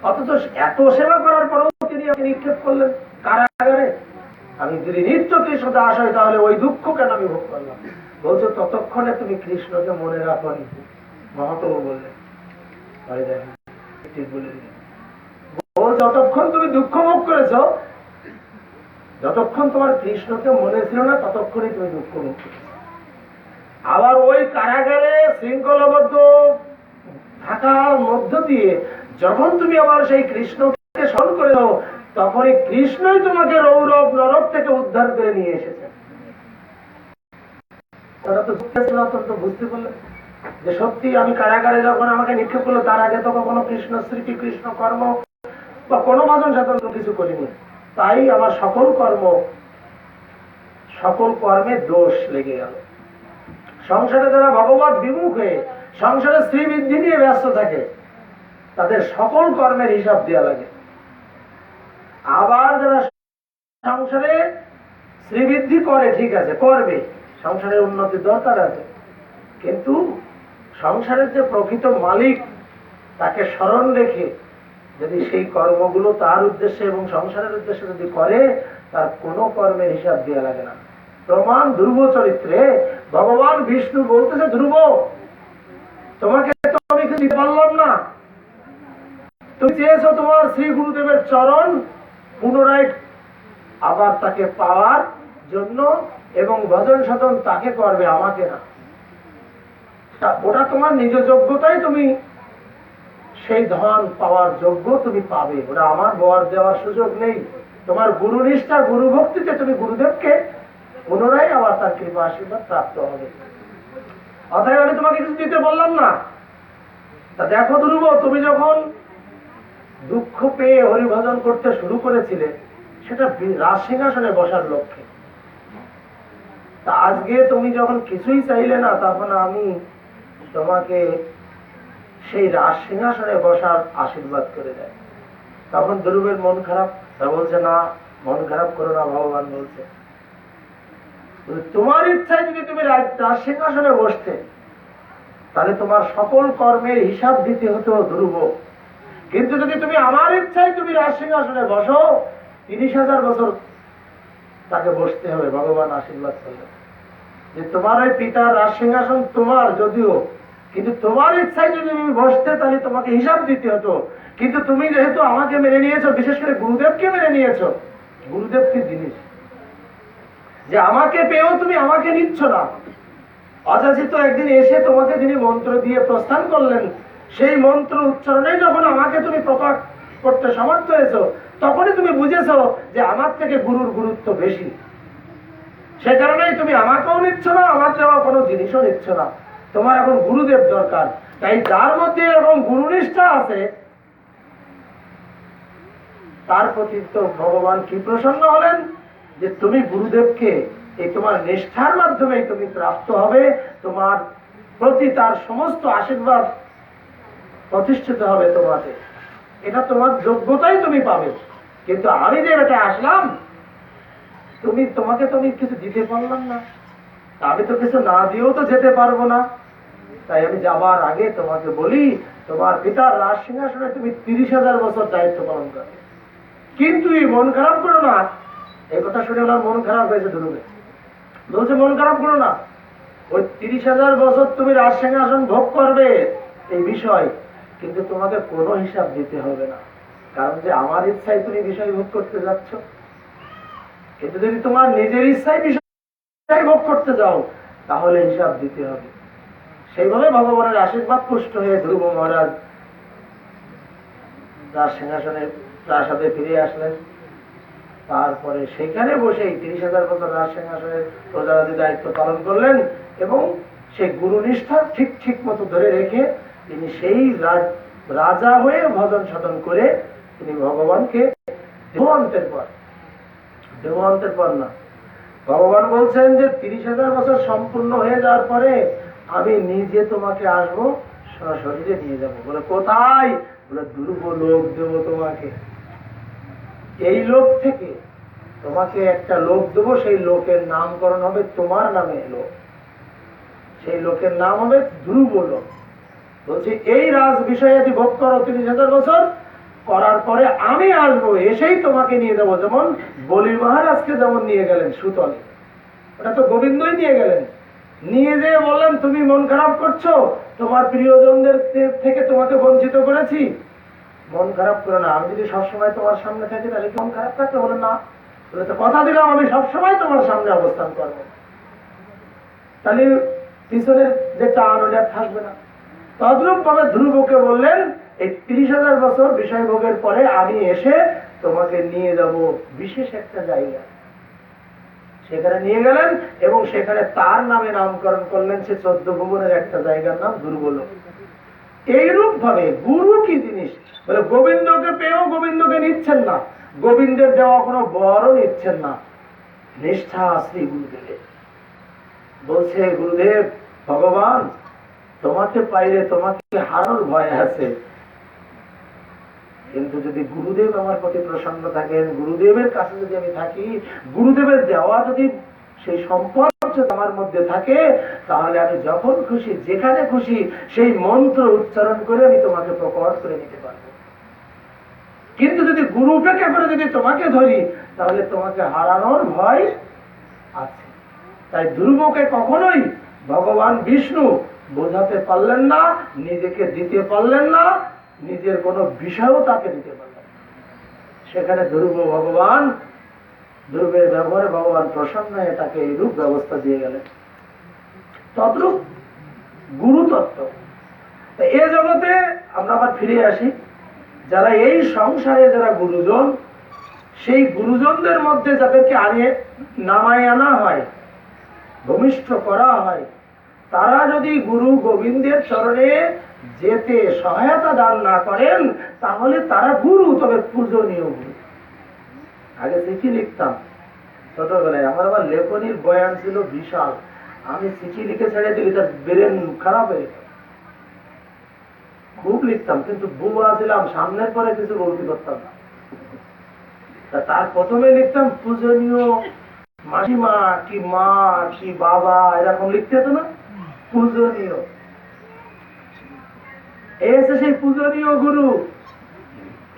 অথচ এত সেবা করার পরেও তিনি আমাকে নিক্ষেপ করলেন কারাগারে। আমি যদি নিত্য কৃষ্ণ দাস হয় তাহলে ওই দুঃখ কেন আমি ভোগ করলাম? বলছো, ততক্ষণে তুমি কৃষ্ণকে মনে রাখনি। মহাপ্রভু বললেন, ঠিক বলে দিলেন, যতক্ষণ তুমি দুঃখ ভোগ করেছ, যতক্ষণ তোমার কৃষ্ণকে মনে ছিল না, ততক্ষণই তুমি দুঃখ ভোগ করেছ। আবার ওই কারাগারে শৃঙ্খলাবদ্ধ থাকার মধ্য দিয়ে যখন তুমি আবার সেই কৃষ্ণকে স্মরণ করে দাও, তখনই কৃষ্ণই তোমাকে রৌরব নরক থেকে উদ্ধার করে নিয়ে এসেছে। তারা তো অত্যন্ত বুঝতে পারলেন যে সত্যি আমি কারাগারে যখন আমাকে নিক্ষেপ করলো, তার আগে তো কখনো কৃষ্ণ স্মৃতি, কৃষ্ণ কর্ম বা কোনো ভজন সাধন কিছু করিনি। তাই আমার সকল কর্মে দোষ লেগে গেল। সংসারে যারা ভগবত বিমুখ হয়ে সংসারে শ্রীবৃদ্ধি নিয়ে ব্যস্ত থাকে, তাদের সকল কর্মের হিসাব দেওয়া লাগে। আবার যারা সংসারে শ্রীবৃদ্ধি করে, ঠিক আছে, করবে, সংসারের উন্নতির দরকার আছে, কিন্তু সংসারের যে প্রকৃত মালিক তাকে স্মরণ রেখে যদি সেই কর্মগুলো তার উদ্দেশ্যে এবং সংসারের উদ্দেশ্যে যদি করে, তার কোনো কর্মের হিসাব দেওয়া লাগে না। প্রমাণ ধ্রুব চরিত্রে ভগবান বিষ্ণু বলতেছে, ধ্রুব, তোমাকে তো আমি কিছু দিতে পারলাম না। তুমি চেয়েছো তোমার শ্রী গুরুদেবের চরণ পুনরায় আবার তাকে পাওয়ার জন্য, এবং ভজন সাধন তাকে করবে, আমাকে না। ওটা তোমার নিজ যোগ্যতাই তুমি সেই ধন পাওয়ার যোগ্য তুমি পাবে, ওটা আমার বর দেওয়ার সুযোগ নেই। তোমার গুরু নিষ্ঠা, গুরু ভক্তিতে তুমি গুরুদেবকে পুনরায় আবার তার কৃপা আশীর্বাদ প্রাপ্ত হবে। অতএব আমি তোমাকে কিছু দিতে বললাম না। তা দেখো ধ্রুব, তুমি যখন দুঃখ পেয়ে হরিভজন করতে শুরু করেছিলে, সেটা রাজ সিংহাসনে বসার লক্ষ্যে। তা আজকে তুমি যখন কিছুই চাইলে না, তখন আমি তোমাকে সেই রাজ সিংহাসনে বসার আশীর্বাদ করে দেয়। তখন ধ্রুবের মন খারাপ। তা বলছে, না, মন খারাপ করো না, ভগবান বলছে, তোমার ইচ্ছায় যদি তুমি রাজ সিংহাসনে বসতে, তাহলে তোমার সকল কর্মের হিসাব দিতে হতো ধ্রুব। কিন্তু যদি তুমি আমার ইচ্ছায় তুমি রাজ সিংহাসনে বসো, 30,000 বছর তাকে বসতে হবে। ভগবান আশীর্বাদ করলেন যে তোমার ওই পিতার রাজ সিংহাসন তোমার যদিও, কিন্তু তোমার ইচ্ছায় যদি তুমি বসতে, তাহলে তোমাকে হিসাব দিতে হতো। কিন্তু তুমি যেহেতু আমাকে মেনে নিয়েছো, বিশেষ করে গুরুদেবকে মেনে নিয়েছো, গুরুদেব কি জিনিস যে আমাকে পেয়েও তুমি আমাকে নিচ্ছ না। অযাচিত একদিন এসে তোমাকে যিনি মন্ত্র দিয়ে প্রস্থান করলেন, সেই মন্ত্র উচ্চারণে যখন আমাকে তুমি প্রকাশ করতে সমর্থ হয়েছো, তখনই তুমি বুঝেছো যে আমার থেকে গুরুর গুরুত্ব বেশি। সে কারণেই তুমি আমাকেও নিচ্ছ না, আমার দেওয়া কোনো জিনিসও নিচ্ছ না। তোমার এখন গুরুদেব দরকার। তাই যার মধ্যে এরকম গুরুনিষ্ঠা আছে, তার প্রতি তো ভগবান কি প্রসন্ন হলেন যে তুমি গুরুদেবকে এই তোমার নিষ্ঠার মাধ্যমে তুমি প্রাপ্ত হবে, তোমার প্রতি তার সমস্ত আশীর্বাদ প্রতিষ্ঠিত হবে তোমাকে। এটা তোমার যোগ্যতাই তুমি পাবে। কিন্তু আমি যে এটা আসলাম, তোমাকে তো আমি কিছু দিতে পারলাম না, আমি তো কিছু না দিয়েও তো যেতে পারবো না। তাই আমি যাবার আগে তোমাকে বলি তোমার পিতার রাজ সিংহাসনে তুমি 30,000 বছর দায়িত্ব পালন করবে, কিন্তু মন খারাপ করো না। এই কথা শুনে ওনার মন খারাপ হয়েছে ধ্রুবের। বলছে মন খারাপ করো না, ওই 30,000 বছর তুমি রাজ সিংহাসন ভোগ করবে এই বিষয়, কিন্তু তোমাকে কোনো হিসাব দিতে হবে না, কারণ যে আমার ইচ্ছায় তুমি বিষয় ভোগ করতে যাচ্ছ। কিন্তু যদি তোমার নিজের ইচ্ছায় বিষয় ভোগ করতে যাও তাহলে হিসাব দিতে হবে। সেইভাবে ভগবানের আশীর্বাদ পুষ্ট হয়ে ধ্রুব মহারাজ রাজ সিংহাসনের প্রাসাদে ফিরে আসলেন। তারপরে সেখানে বসে 30,000 বছর রাজ সিংহাসনের প্রজাপতি দায়িত্ব পালন করলেন এবং সেই গুরুনিষ্ঠা ঠিক ঠিক মতো ধরে রেখে তিনি সেই রাজা হয়ে ভজন সাধন করে তিনি ভগবানকে দেহান্তের পর না, ভগবান বলছেন যে 30,000 বছর সম্পূর্ণ হয়ে যাওয়ার পরে আমি নিজে তোমাকে আসবো, সশরীরে নিয়ে যাবো। বলে কোথায়? বলে ধ্রুব লোক দেবো তোমাকে, এই লোক থেকে তোমাকে একটা লোক দেবো, সেই লোকের নামকরণ হবে তোমার নামে লোক, সেই লোকের নাম হবে ধ্রুব লোক। বলছি এই রাজ বিষয়ে ভোগ করো 30,000 বছর, করার পরে আমি আসবো, এসেই তোমাকে নিয়ে যাবো। যেমন বলি মহারাজকে যেমন নিয়ে গেলেন সুতলে, ওটা তো গোবিন্দই নিয়ে গেলেন, নিয়ে যেয়ে বললেন তুমি মন খারাপ করছো, তোমার প্রিয়জনদের থেকে তোমাকে বঞ্চিত করেছি, মন খারাপ করো না, আমি যদি সবসময় তোমার সামনে থাকি তাহলে মন খারাপ থাকতে বলে না, বলে তো কথা দিলাম আমি সবসময় তোমার সামনে অবস্থান করবো, তাহলে পিছনের যে টান ওটা থাকবে না। তদ্রূপ ভাবে ধ্রুবকে বললেন এই 30,000 বছর বিষয় ভোগের পরে আমি এসে তোমাকে নিয়ে যাব বিশেষ একটা জায়গা। সেখানে নিয়ে গেলেন এবং সেখানে তার নামে নামকরণ করলেন, সে 14 ভুবনের একটা জায়গার নাম ধ্রুবলোক। এইরূপ ভাবে গুরু কি জিনিস, বলে গোবিন্দকে পেয়েও গোবিন্দকে নিচ্ছেন না, গোবিন্দের দেওয়া কোনো বরও নিচ্ছেন না, নিষ্ঠা শ্রী গুরুদেবের। বলছে গুরুদেব ভগবান তোমাকে পাইলে তোমাকে হারানোর ভয় আছে, কিন্তু যদি গুরুদেব আমার প্রতি প্রসন্ন থাকেন, গুরুদেবের কাছে যদি আমি থাকি, গুরুদেবের দেওয়া যদি সেই সম্পদ আমার মধ্যে থাকে, তাহলে আমি যখন খুশি যেখানে খুশি সেই মন্ত্র উচ্চারণ করে আমি তোমাকে প্রকট করে নিতে পারবো। কিন্তু যদি গুরু উপেক্ষা করে যদি তোমাকে ধরি তাহলে তোমাকে হারানোর ভয় আছে। তাই ধ্রুবকে কখনোই ভগবান বিষ্ণু বোঝাতে পারলেন না, নিজেকে দিতে পারলেন না, নিজের কোন বিষয়ও তাকে দিতে পারলেন। সেখানে ধ্রুব ভগবান, ধ্রুবের ব্যবহারে ভগবান প্রসন্ন হয়ে তাকে এই রূপ ব্যবস্থা দিয়ে গেলেন। তদ্রূপ গুরু তত্ত্ব। এ জগতে আমরা আবার ফিরে আসি, যারা এই সংসারে যারা গুরুজন, সেই গুরুজনদের মধ্যে যাদেরকে নামায় আনা হয়, ভূমিষ্ঠ করা হয়, তারা যদি গুরু গোবিন্দের চরণে যেতে সহায়তা দান না করেন তাহলে তারা গুরু, তবে পূজনীয় গুরু। আগে চিঠি লিখতাম ছোটবেলায়, আমার আবার লেখনির বয়ান ছিল বিশাল, আমি চিঠি লিখে ছেড়ে দিলি তার ব্রেন খারাপ হয়ে যেত, খুব লিখতাম, কিন্তু বুয়া ছিলাম, সামনের পরে কিছু বলতে পারতাম না। তার প্রথমে লিখতাম পূজনীয় মাসিমা কি মা কি বাবা, এরকম লিখতে হতো না, পূজনীয়। এসে সেই পূজনীয় গুরু,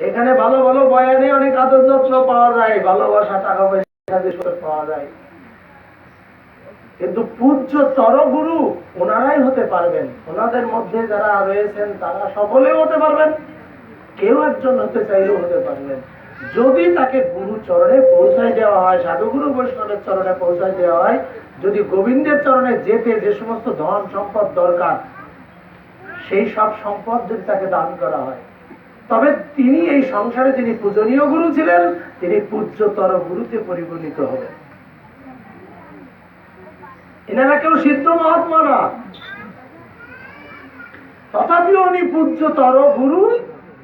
এখানে ভালো ভালো বয়ানে অনেক আদর যত্ন পাওয়া যায়, ভালোবাসা টাকা পয়সা পাওয়া যায়, কিন্তু পূজ্যতর গুরু ওনারাই হতে পারবেন। ওনাদের মধ্যে যারা রয়েছেন তারা সকলেও হতে পারবেন, কেউ একজন হতে চাইলেও হতে পারবেন, যদি তাকে গুরু চরণে পৌঁছায় দেওয়া হয়, সাধুগুরু বৈষ্ণবের চরণে পৌঁছায় দেওয়া হয়, যদি গোবিন্দের চরণে যেতে যে সমস্ত ধন সম্পদ দরকার সেই সব সম্পদ যদি তাকে দান করা হয়, তবে তিনি এই সংসারে যিনি পূজনীয় গুরু ছিলেন তিনি পূজ্যতর গুরুতে পরিগণিত হবেন। এনারা কেউ সিদ্ধ মহাত্মা না, তথাপিও উনি পূজ্যতর গুরু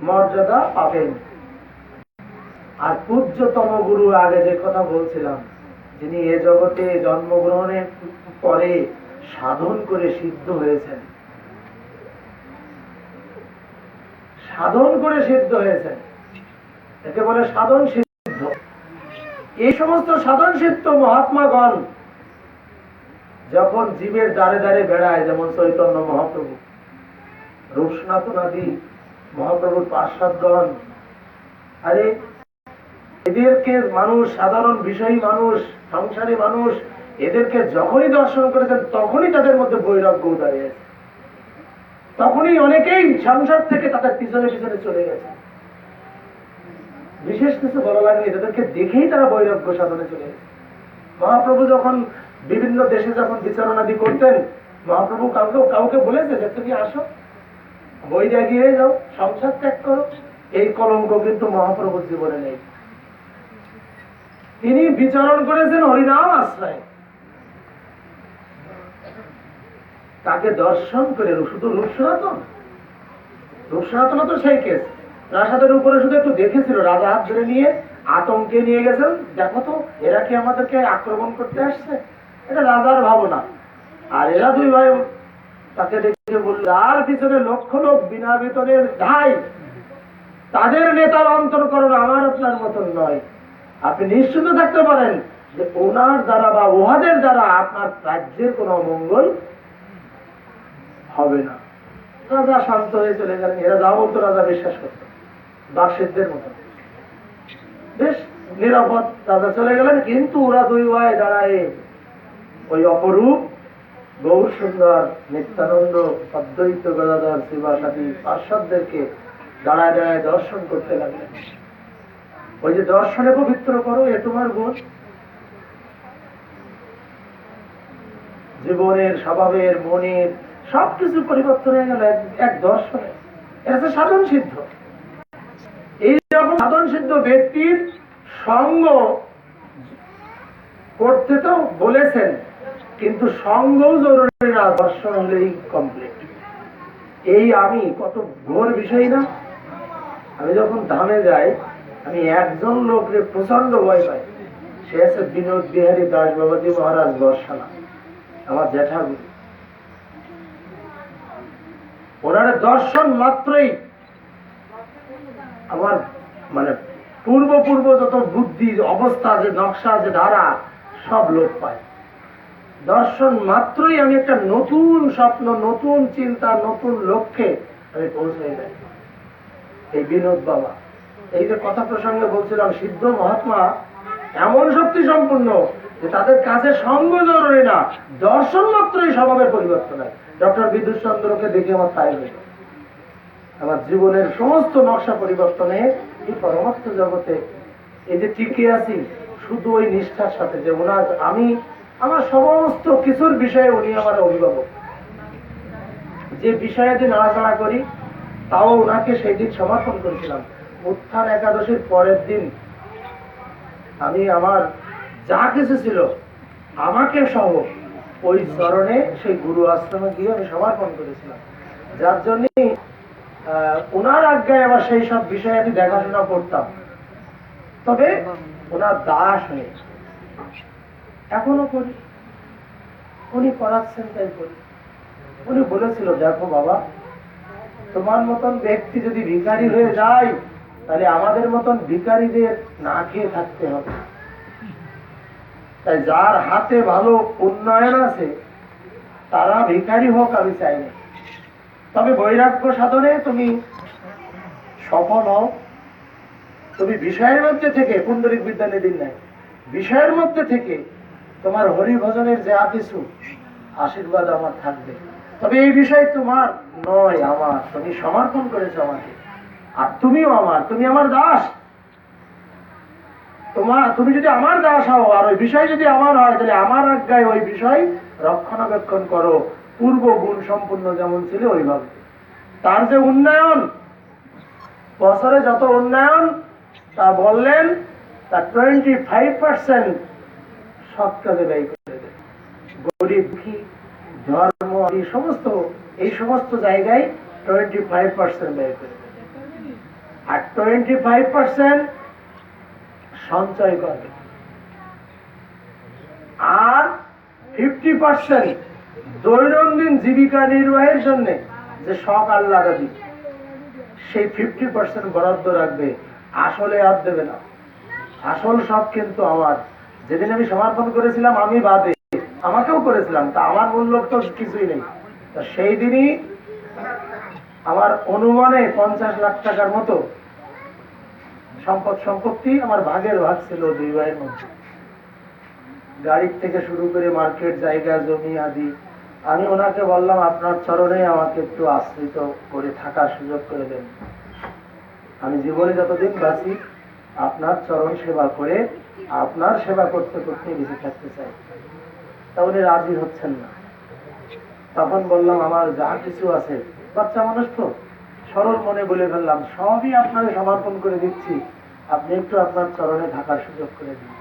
মর্যাদা পাবেন। আর পূজ্যতম গুরু, আগে যে কথা বলছিলাম, যিনি এ জগতে জন্মগ্রহণের পরে সাধন করে সিদ্ধ হয়েছেন, সাধন করে সিদ্ধ হয়েছেন, একে বলে সাধন সিদ্ধ। এই সমস্ত সাধন সিদ্ধ মহাত্মাগণ যখন জীবের দ্বারে দ্বারে বেড়ায়, যেমন চৈতন্য মহাপ্রভু, রূপসনাতনাদি মহাপ্রভুর পার্শ্বদগণ, আরে এদেরকে মানুষ, সাধারণ বিষয়ী মানুষ, সংসারী মানুষ, এদেরকে যখনই দর্শন করেছেন তখনই তাদের মধ্যে বৈরাগ্য উদয় হয়েছে, তখনই অনেকেই সংসার থেকে তাদের পিছনে পিছনে চলে গেছে। বিশেষ কিছু বলা লাগেনি, তাদেরকে দেখেই তারা বৈরাগ্য সাধনে চলে গেছে। মহাপ্রভু যখন বিভিন্ন দেশে যখন বিচারণাদি করতেন, মহাপ্রভু কাউকে বলেছে যে তুমি আসো, বৈরাগী হয়ে যাও, সংসার ত্যাগ করো। এই কলঙ্ক কিন্তু মহাপ্রভুর জীবনে নেই। তিনি বিচরণ করেছেন হরিনাম আশ্রয়। তাকে দর্শন করে শুধু রূপসনাতন তো সেই কেস, প্রাসাদের উপরে শুধু একটু দেখেছিল, রাজা হাত ধরে নিয়ে আতঙ্কে নিয়ে গেছেন, দেখো তো এরা কি আমাদেরকে আক্রমণ করতে আসছে, এটা রাজার ভাবনা। আর এরা দুই ভাই তাকে দেখে বলল, তার পিছনে লক্ষ লোক বিনা বেতনের ধাই, তাদের নেতার অন্তর্করণ আমার আপনার মতন নয়। আপনি নিশ্চিত থাকতে পারেন যে ওনার দ্বারা বা উহাদের দ্বারা আপনার রাজ্যের কোনো অমঙ্গল হবে না। রাজা শান্ত হয়ে চলে গেলেন। এরা যা বলতো রাজা বিশ্বাস করত, দাসেরদের মতো। বেশ নিরাপদ রাজা চলে গেলেন। কিন্তু ওরা দুই ভাই দাঁড়ায় ওই অপরূপ গৌর সুন্দর নিত্যানন্দ অদ্বৈত গদাধর শিবাসাদী পার্শ্বদেরকে দাঁড়ায় দাঁড়ায় দর্শন করতে লাগলেন। ওই যে দর্শনে পবিত্র করো, এ তোমার গুণ। জীবনের, স্বভাবের, মনের সবকিছু পরিবর্তন হয়ে গেল এক দর্শনে। এটা হচ্ছে সাধন সিদ্ধ। এইরকম সাধন সিদ্ধ ব্যক্তির সঙ্গ করতে তো বলেছেন, কিন্তু সঙ্গও জরুরি না, দর্শন হলেই কমপ্লিট। এই আমি কত ঘোর বিষয় না। আমি যখন ধামে যাই, আমি একজন লোককে প্রচন্ড ভয় পাই। সে আছে বিনোদ বিহারী দাস বাবাজি মহারাজ বর্ষানা, আমার জ্যাঠাগুরু। ওনার দর্শন মাত্রই আমার মানে পূর্ব যত বুদ্ধি অবস্থা, যে নকশা, যে ধারা, সব লোপ পায়। দর্শন মাত্রই আমি একটা নতুন স্বপ্ন, নতুন চিন্তা, নতুন লক্ষ্যে আমি পৌঁছে যাই। এই বিনোদ বাবা, এই যে কথা প্রসঙ্গে বলছিলাম, সিদ্ধ মহাত্মা এমন শক্তি সম্পূর্ণ যে তাদের কাছে সঙ্গ জরুরি না, দর্শন মাত্রই স্বভাবের পরিবর্তন হয়। ডক্টর বিদ্যুৎ চন্দ্রকে দেখে আমার তাই হইল। আমার জীবনের সমস্ত নকশা পরিবর্তনে এই পরমার্থ জগতে এই যে টিকে আছি শুধু ওই নিষ্ঠার সাথে, যে ওনার আমি আমার সমস্ত কিছুর বিষয়ে উনি আমার অভিভাবক। যে বিষয়ে যে নাড়াচাড়া করি তাও ওনাকে সেই দিন সমর্পণ করেছিলাম। উত্থান একাদশীর পরের দিন আমি আমার যা কিছু ছিল আমাকে সহ ওই চরণে সেই গুরু আশ্রমে গিয়ে আমি সমর্পণ করেছিলাম। যার জন্য ওনার আজ্ঞায় আবার সেই সব বিষয়ে আমি দেখাশোনা করতাম। তবে ওনার দাস হয়ে এখনো করি, উনি করাচ্ছেন তাই করি। উনি বলেছিল, দেখো বাবা, তোমার মতন ব্যক্তি যদি ভিখারি হয়ে যায়, তাহলে আমাদের মতন ভিখারিদের না খেয়ে থাকতে হবে। তাই যার হাতে ভালো উন্নয়ন আছে তারা ভিখারি হোক, আমি চাই না। তবে বৈরাগ্য সাধনে তুমি সফল হও। তুমি বিষয়ের মধ্যে থেকে, পুণ্ডরিক বিদ্যানিধির নাই, বিষয়ের মধ্যে থেকে তোমার হরিভজনের যা কিছু আশীর্বাদ আমার থাকবে। তবে এই বিষয় তোমার নয়, আমার। তুমি সমর্পণ করেছো আমাকে, আর তুমিও আমার, তুমি আমার দাস। তুমি যদি আমার দাস হও আর ওই বিষয় যদি আমার হয়, তাহলে আমার আজ্ঞায় ওই বিষয় রক্ষণাবেক্ষণ করো, পূর্ব গুণ সম্পূর্ণ যেমন ছিল ওইভাবে। তার যে উন্নয়ন, বছরে যত উন্নয়ন তা বললেন, তার 25% সৎ কাজে ব্যয় করে দেয়। গরিব, দুঃখী, ধর্ম, এই সমস্ত জায়গায় 25% ব্যয় করে দেয়। আর 25% সঞ্চয় করবে, আর 50% দৈনন্দিন জীবিকা নির্বাহের জন্য যে শখ আহ্লাদি, সেই 50% বরাদ্দ রাখবে। আসলে আর দেবে না। আসল শখ কিন্তু আমার। যেদিন আমি সমর্পণ করেছিলাম, আমি বাদে আমাকেও করেছিলাম, তা আমার মূল্য তো কিছুই নেই। তা সেই দিনই আমার অনুমানে 50 লাখ টাকার মতো সম্পত্তি আমার ভাগের ভাগ ছিল দুই ভাইয়ের মধ্যে। গাড়ির থেকে শুরু করে মার্কেট, জায়গা জমি আদি। আমি ওনাকে বললাম, আপনার চরণে আমাকে একটু আশ্রিত করে থাকার সুযোগ করে দেন। আমি জীবনে যতদিন বাঁচি আপনার চরণ সেবা করে, আপনার সেবা করতে করতে বেঁচে থাকতে চাই। তা উনি রাজি হচ্ছেন না। তখন বললাম, আমার যা কিছু আছে, বাচ্চা মানুষ তো, সরল মনে বলে ফেললাম, সবই আপনাকে সমর্পণ করে দিচ্ছি, আপনি একটু আপনার চরণে থাকার সুযোগ করে দিন।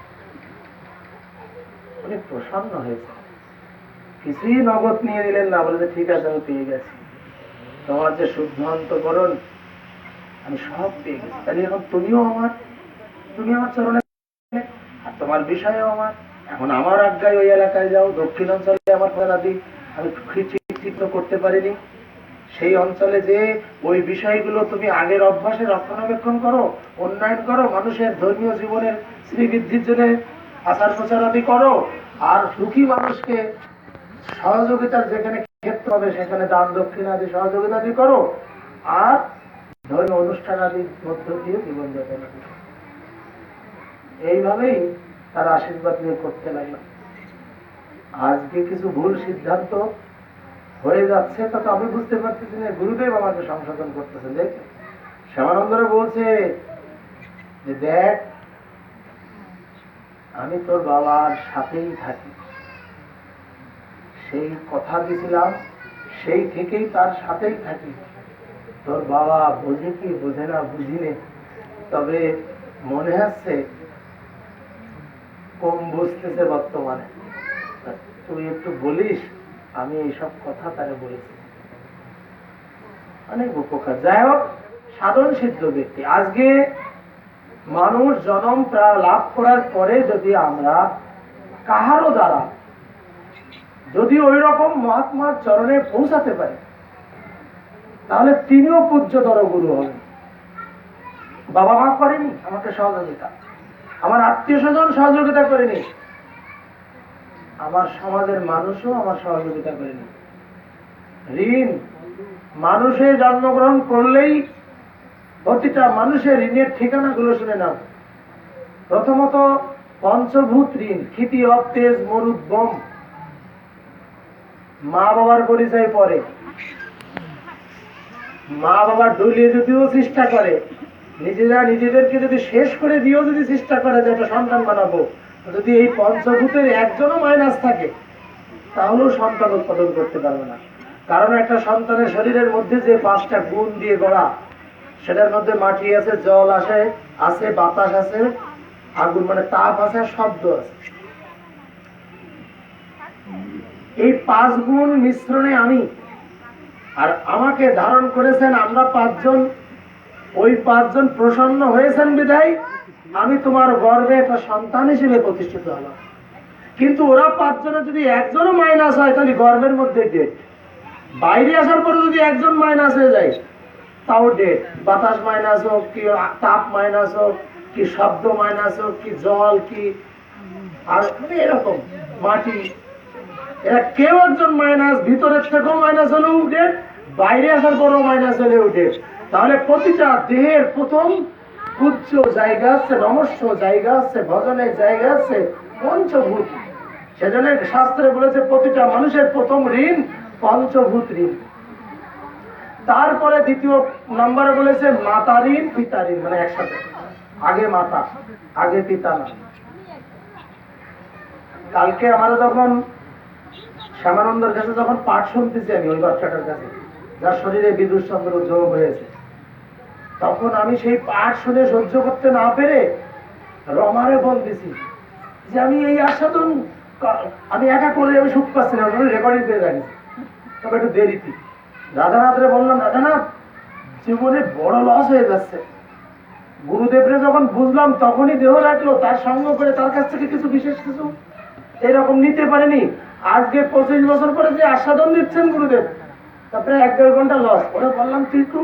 উনি প্রসন্ন হয়েছে, কিছুই নগদ নিয়ে নিলেন না, বলে ঠিক আছে আমি পেয়ে গেছি, তোমার যে শুদ্ধ অন্তঃকরণ আমি সব পেয়ে গেছি, তাহলে এখন তুমি আমার চরণে, আর তোমার বিষয়ও আমার। এখন আমার আজ্ঞায় ওই এলাকায় যাও, দক্ষিণ অঞ্চলে আমার ফেরাদি আমি ঠিক করতে পারিনি, সেই অঞ্চলে যে ওই বিষয়গুলো তুমি আগের অভ্যাসে রক্ষণাবেক্ষণ করো, উন্নয়ন করো, মানুষের ধর্মীয় জীবনের শ্রীবৃদ্ধির জন্য আচার প্রচার আদি করো, আর সুখী মানুষকে সহযোগিতার যেখানে ক্ষেত্র হবে সেখানে দান দক্ষিণ আদি সহযোগিতা আদি করো, আর ধর্মীয় অনুষ্ঠান আদির মধ্য দিয়ে জীবনযাপন আদি। এইভাবেই তার আশীর্বাদ নিয়ে করতে লাগলাম। আজকে কিছু ভুল সিদ্ধান্ত হয়ে যাচ্ছে, তা তো আমি বুঝতে পারতেছি না, গুরুদেব আমাকে সংশোধন করতেছেন। দেখছেন, শ্যামানন্দরা বলছে যে দেখ, আমি তোর বাবার সাথেই থাকি, সেই কথা দিয়েছিলাম, সেই থেকেই তার সাথেই থাকি। তোর বাবা বোঝে কি বোঝে না বুঝিনে, তবে মনে হচ্ছে কম বুঝতেছে বর্তমানে। তুই একটু বলিস, আমি এইসব কথা তারে বলেছি, অনেক উপকার। যাই হোক, সাধন সিদ্ধ ব্যক্তি। আজকে মানুষ জন্ম লাভ করার পরে যদি আমরা কাহারও দ্বারা যদি ওই রকম মহাত্মার চরণে পৌঁছাতে পারি, তাহলে তিনিও পূজ্যতর গুরু হবেন। বাবা মা করেনি আমাকে সহযোগিতা, আমার আত্মীয় স্বজন সহযোগিতা করেনি, আমার সমাজের মানুষও আমার সহযোগিতা করেনি। ঋণ, মানুষে জন্মগ্রহণ করলেই প্রতিটা মানুষের ঋণের ঠিকানাগুলো শুনে নাও। প্রথমত পঞ্চভূত ঋণ, ক্ষিতি, অপ, তেজ, মরুদ, বোম। মা বাবার পরিচয় পরে, মা বাবার ডলিয়ে যদিও চেষ্টা করে, নিজেরা নিজেদেরকে যদি শেষ করে দিয়েও যদি চেষ্টা করে যে একটা সন্তান বানাবো, যদি এই পঞ্চভূতের একজনও মাইনাস থাকে তাহলেও সন্তান উৎপাদন করতে পারবে না। কারণ একটা সন্তানের শরীরের মধ্যে যে 5টা গুণ দিয়ে গড়া, সেটার মধ্যে মাটি আছে, জল আছে, বাতাস আছে, আগুন মানে তাপ আছে, শব্দ আছে। এই 5 গুণ মিশ্রণে আমি, আর আমাকে ধারণ করেছেন আমরা 5 জন। ওই 5 জন প্রসন্ন হয়েছেন বিধায় আমি তোমার গর্ভে একটা সন্তান হিসেবে প্রতিষ্ঠিত হলাম। কিন্তু ওরা 5 জনের যদি একজনও মাইনাস হয়, তাহলে গর্ভের মধ্যে ডেট। বাইরে আসার পরে যদি একজন মাইনাস হয়ে যায়, তাও ডেট। বাতাস মাইনাস হোক, কি তাপ মাইনাস হোক, কি শব্দ মাইনাস হোক, কি জল, কি আর এরকম মাটি, এরা কেউ একজন মাইনাস, ভিতরের থেকেও মাইনাস হলেও ডেট, বাইরে আসার পরেও মাইনাস হলেও ডেট। তাহলে প্রতিটা দেহের প্রথম পূজ্য জায়গা আছে, নমস্য জায়গা আছে, ভজনের জায়গা আছে পঞ্চভূত। সেজন্য শাস্ত্রে বলেছে প্রতিটা মানুষের প্রথম ঋণ পঞ্চভূত ঋণ। তারপরে দ্বিতীয় নম্বরে বলেছে মাতা ঋণ, পিতা ঋণ, মানে একসাথে, আগে মাতা আগে পিতা না। কালকে আমরা যখন শ্যামানন্দের কাছে যখন পাঠ শুনতেছি, আমি ওই বাচ্চাটার কাছে যার শরীরে বিদ্যুৎ চন্দ্র যোগ হয়েছে, তখন আমি সেই পাঠ শুনে সহ্য করতে না পেরে রমারে বলতেছি যে আমি এই আস্বাদন আমি একা করে আমি সুখ পাচ্ছি না, রেকর্ডিং করে রাখছি। তবে একটু দেরিতে রাধানাথরে বললাম, রাধানাথ জীবনে বড় লস হয়ে যাচ্ছে। গুরুদেবরে যখন বুঝলাম তখনই দেহ রাখলো, তার সঙ্গ করে তার কাছ থেকে কিছু বিশেষ কিছু এরকম নিতে পারেনি। আজকে 25 বছর পরে যে আস্বাদন দিচ্ছেন গুরুদেব, তারপরে 1-1.5 ঘন্টা লস। ওরা বললাম তুই একটু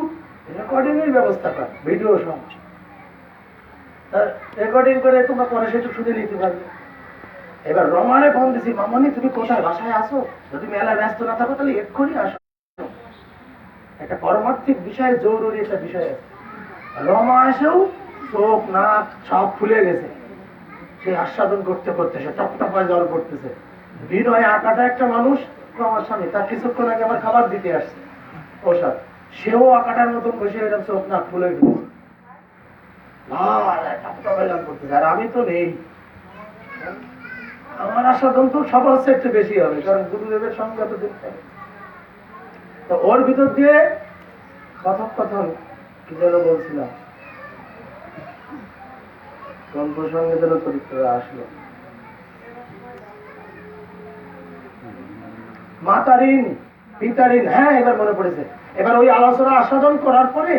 রেকর্ডিং এর ব্যবস্থা কর, ভিডিও সব রেকর্ডিং করে তোমরা পরে সেটা শুনে নিতে পারবে। এবার রমারে ফোন দিছি, মামনি তুমি কোথায়, বাসায় আসো, যদি মেলা ব্যস্ত না থাকো তাহলে এক্ষুনি আসো। একটা পারমার্থিক বিষয়, জরুরি একটা বিষয় আছে। রমা এসেও চোখ নাক সব ফুলে গেছে, সে আস্বাদন করতে করতে সে টপটপায় জল পড়তেছে। বিনয় আঁকাটা একটা মানুষ, আমার স্বামী তার কিছুক্ষণ আগে আমার খাবার দিতে আসছে প্রসাদ, সেও আঁকাটার মতন বসে এরকম চোখ নাক ফুলে গেছে, টপটপায় জল পড়তেছে। আর আমি তো নেই, আমার আস্বাদন তো সবার হচ্ছে একটু বেশি হবে, কারণ গুরুদেবের সঙ্গে তো দেখতে হবে। তো ওর ভিতর দিয়ে কথোপকথন কি যেন বলছিলাম, কোন প্রসঙ্গে যেন চরিত্র আসলো, মাতারিন পিতারিন, হ্যাঁ এবার মনে পড়েছে। এবার ওই আলোচনা আস্বাদন করার পরে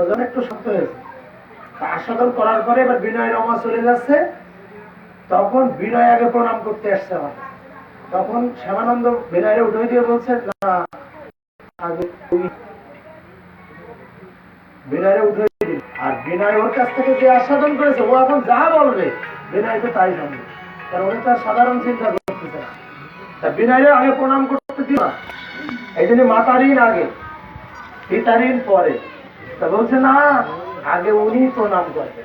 ওজন একটু শক্ত হয়েছে, আস্বাদন করার পরে এবার বিনয় রমা চলে যাচ্ছে, তখন বিনয় আগে প্রণাম করতে আসছে আমার। তখন শ্যামানন্দ বিনয়ের উঠে দিয়ে বলছে, না আগে বিনয়ের উঠে দিল। আর বিনয় ওর কাছ থেকে যে আস্বাদন করেছে, ও এখন যা বলবে বিনয় তো তাই শুনবে, কারণ উনি তার সাধারণ চিন্তা করতেছে না। তা বিনয়ের আগে প্রণাম করতে দিল না, এই জন্য মাতারিন আগে পিতারিন পরে। তা বলছে না, আগে উনি প্রণাম করবে।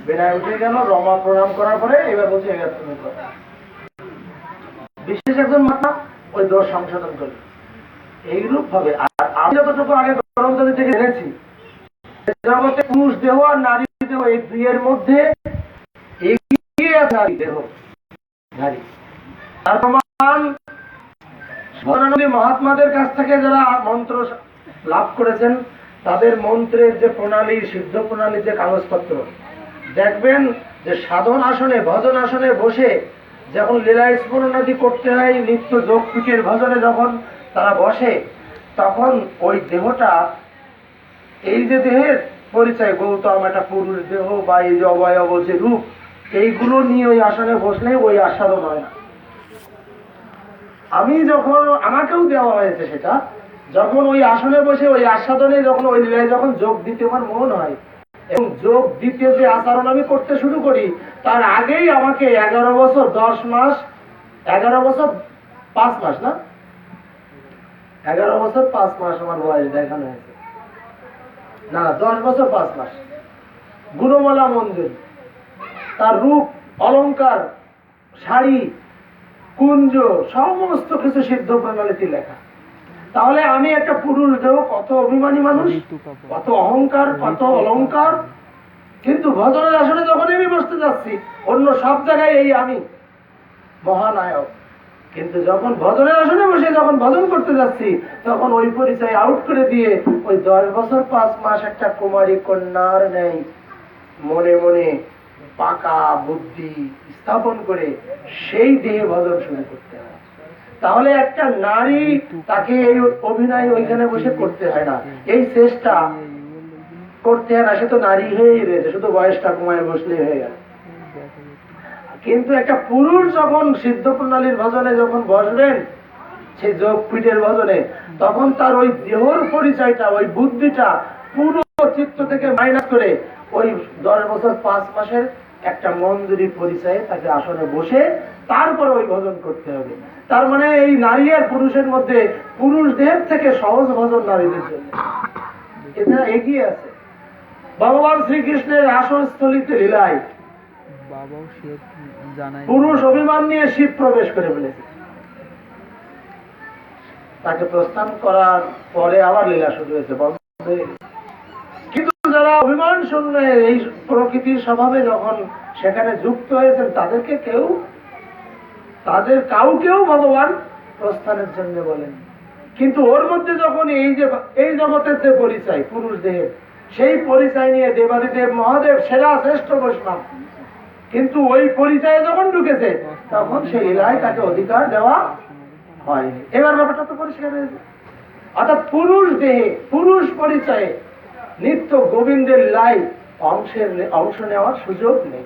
বিনয় উঠে গেল, রমা প্রণাম করার পরে এবার বলছে এবার তুমি করো। বিশেষ একজন মাতা ওই দোষ সংশোধন করবে, এইরূপ ভাবে। আর আমি যতটুকু আগে গ্রন্থটি থেকে জেনেছি, জগতে পুরুষ দেহ আর নারী দেহ এই দুইয়ের মধ্যে এগিয়ে আছে নারী দেহ। তার প্রমাণ মহাত্মাদের কাছ থেকে যারা মন্ত্র লাভ করেছেন, তাদের মন্ত্রের যে প্রণালী, সিদ্ধ প্রণালীর যে কাগজপত্র দেখবেন, যে সাধন আসনে ভজন আসনে বসে যখন লীলা স্মরণাদি করতে হয়, নিত্য যোগপীঠের ভজনে যখন তারা বসে, তখন ওই দেহটা, এই যে দেহের পরিচয় গৌতম একটা পুরুষ দেহ বা এই যে অবয়ব যে রূপ, এইগুলো নিয়ে ওই আসনে বসলে ওই আস্বাদন হয় না। আমি যখন, আমাকেও দেওয়া হয়েছে সেটা, যখন ওই আসনে বসে ওই আস্বাদনে যখন ওই লীলায় যখন যোগ দিতে আমার মন হয়, এবং যোগ দিতে যে আচরণ আমি করতে শুরু করি, তার আগেই আমাকে 11 বছর 10 মাস, 11 বছর 5 মাস, না 11 বছর 5 মাস আমার বয়স দেখানো হয়েছে, না 10 বছর 5 মাস। গুণমালা মঞ্জুরি, তার রূপ অলংকার, শাড়ি, কুঞ্জ, সমস্ত কিছু সিদ্ধ প্রণালীতে লেখা। তাহলে আমি একটা পুরুষ দেহ, কত অভিমানী মানুষ, কত অহংকার, কত অলংকার, কিন্তু ভজনের আসনে যখন আমি বসতে যাচ্ছি, অন্য সব জায়গায় এই আমি মহানায়ক, কিন্তু যখন ভজনের আসনে বসে যখন ভজন করতে যাচ্ছি, তখন ওই পরিচয় আউট করে দিয়ে ওই 10 বছর 5 মাস একটা কুমারী কন্যার নেই মনে মনে পাকা বুদ্ধি স্থাপন করে সেই দেহে ভজন শুরু করতে হয়। তাহলে একটা নারী, তাকে এই অভিনয় ওইখানে বসে করতে হয় না, এই চেষ্টা করতে হয় না, সে তো নারী হয়েই রয়েছে, শুধু বয়সটা কমায় বসলে হয়ে গেল। কিন্তু একটা পুরুষ যখন সিদ্ধ প্রণালীর ভজনে যখন বসবেন, সেই যোগপীঠের ভজনে, তখন তার ওই দেহর পরিচয়টা, ওই বুদ্ধিটা পুরো চিত্ত থেকে মাইনাস করে ওই 10 বছর 5 মাসের একটা মঞ্জুরি পরিচয়ে তাকে আসনে বসে তারপরে ওই ভজন করতে হবে। তার মানে এই নারী আর পুরুষের মধ্যে পুরুষদের থেকে সহজ ভজন নারীদের জন্য, এটা এগিয়ে আছে। ভগবান শ্রীকৃষ্ণের আসনস্থলিতে লীলায় পুরুষ অভিমান নিয়ে শিব প্রবেশ করে ফেলেছে, তাকে প্রস্থান করার পরে আবার লীলা শুরু হয়েছে। কিন্তু যারা অভিমান শূন্য এই প্রকৃতির স্বভাবে যখন সেখানে যুক্ত হয়েছেন, তাদের কাউকেও ভগবান প্রস্থানের জন্য বলেন। কিন্তু ওর মধ্যে যখন এই জগতের যে পরিচয় পুরুষ দেহের, সেই পরিচয় নিয়ে দেবাদিদেব মহাদেব সেরা শ্রেষ্ঠ বৈষ্ণব, কিন্তু ওই পরিচয়ে যখন ঢুকেছে, তখন সেই লীলায় তাকে অধিকার দেওয়া হয়নি। এবার ব্যাপারটা তো পরিষ্কার হয়েছে। অর্থাৎ পুরুষ দেহে পুরুষ পরিচয়ে নিত্য গোবিন্দের লীলায় অংশ নেওয়ার সুযোগ নেই।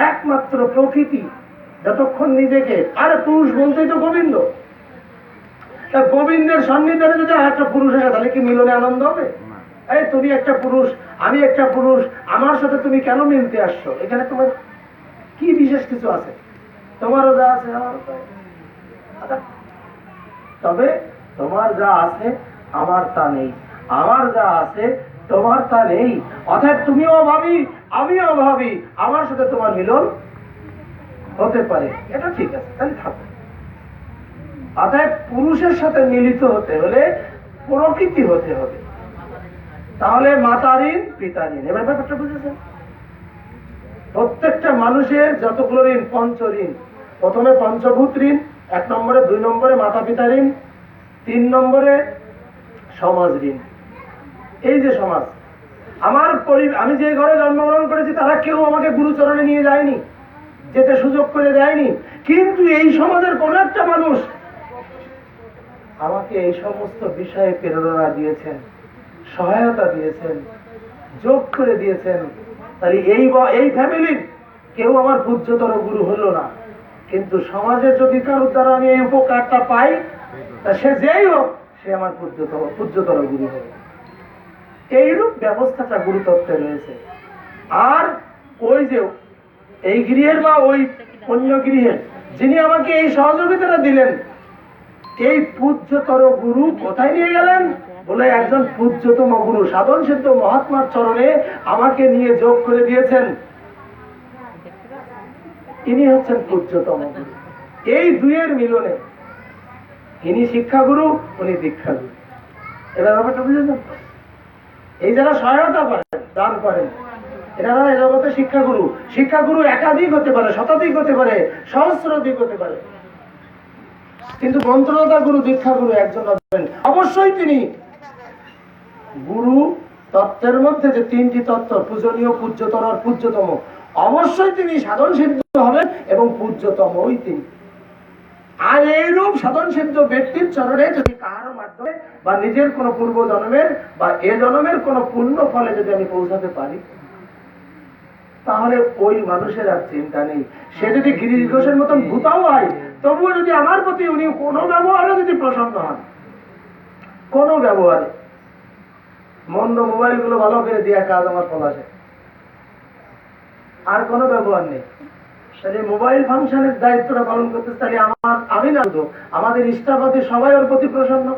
একমাত্র প্রকৃতি যতক্ষণ নিজেকে, আরে পুরুষ বলতেই তো গোবিন্দ, তা গোবিন্দের সন্নিধানে যদি একটা পুরুষ আসে, তাহলে কি মিলনে আনন্দ হবে? এই তুমি একটা পুরুষ, আমি একটা পুরুষ, আমার সাথে তুমি কেন মিলতে আসছো? এখানে তোমার কি বিশেষ কিছু আছে? তোমারও যা আছে আমারও তাই। তবে তোমার যা আছে আমার তা নেই, আমার যা আছে তোমার তা নেই। অর্থাৎ তুমিও অভাবী, আমিও অভাবী, আমার সাথে তোমার মিলন হতে পারে, এটা ঠিক আছে, তাহলে থাকো। অর্থাৎ পুরুষের সাথে মিলিত হতে হলে প্রকৃতি হতে হবে, তাহলে মাতা ঋণ পিতা ঋণ। এবার ব্যাপারটা বুঝেছেন? প্রত্যেকটা মানুষের যতগুলো ঋণ, পঞ্চ ঋণ, প্রথমে পঞ্চভূত ঋণ, 1 নম্বরে, 2 নম্বরে মাতা পিতা ঋণ, 3 নম্বরে সমাজ ঋণ। এই যে সমাজ, আমি যে ঘরে জন্মগ্রহণ করেছি তারা কেউ আমাকে গুরুচরণে নিয়ে যায়নি, যেতে সুযোগ করে দেয়নি, কিন্তু এই সমাজের কোন একটা মানুষ আমাকে এই সমস্ত বিষয়ে প্রেরণা দিয়েছেন, সহায়তা দিয়েছেন, যোগ করে দিয়েছেন। তাই এই ফ্যামিলির কেউ আমার পূজ্যতর গুরু হলো না, কিন্তু সমাজের যদি কারোর দ্বারা আমি এই উপকারটা পাই, তা সে যেই হোক সে আমার পূজ্যতর গুরু হবে। এইরূপ ব্যবস্থাটা গুরুতত্ত্বে রয়েছে। আর ওই যে এই গৃহের বা ওই অন্য গৃহের যিনি আমাকে এই সহযোগিতাটা দিলেন, এই পূজ্যতর গুরু কোথায় নিয়ে গেলেন? বলে একজন পূজ্যতম গুরু সাধন সিদ্ধ মহাত্মার চরণে আমাকে নিয়ে যোগ করে দিয়েছেন। ইনি হচ্ছেন পূজ্যতম গুরু। এই দুইয়ের মিলনে ইনি শিক্ষাগুরু, উনি দীক্ষাগুরু। এবার ব্যাপারটা বুঝেছেন? এই যারা সহায়তা করেন, দান করেন, এনারা এই জগতে শিক্ষাগুরু। শিক্ষাগুরু একাধিক হতে পারে, শতাধিক হতে পারে, সহস্রাধিক হতে পারে, কিন্তু মন্ত্রদাতা গুরু, দীক্ষা গুরু একজন হবেন। অবশ্যই তিনি গুরু তত্ত্বের মধ্যে যে 3টি তত্ত্ব, পূজনীয়, পূজ্যতর আর পূজ্যতম, অবশ্যই তিনি সাধন সিদ্ধ হবেন এবং পূজ্যতমই তিনি। আর এইরূপ সাধন সিদ্ধ ব্যক্তির চরণে যদি কারো মাধ্যমে বা নিজের কোন পূর্ব জন্মের বা এ জন্মের কোন পুণ্য ফলে যদি আমি পৌঁছাতে পারি, তাহলে ওই মানুষের আর চিন্তা নেই। সে যদি গিরিশ ঘোষের মতন ভূতাও হয়, তবুও যদি আমার প্রতি উনি কোনো ব্যবহারে যদি প্রসন্ন হন, কোনো ব্যবহারে, মন্দ মোবাইল গুলো ভালো করে দেওয়া কাজ আমার পলাশে, আর কোনো ব্যবহার নেই। মোবাইল ফাংশনের দায়িত্বটা পালন করতে, তাহলে আমি না শুধু আমাদের ইষ্টাপতি সবাই ওর প্রতি প্রসন্ন।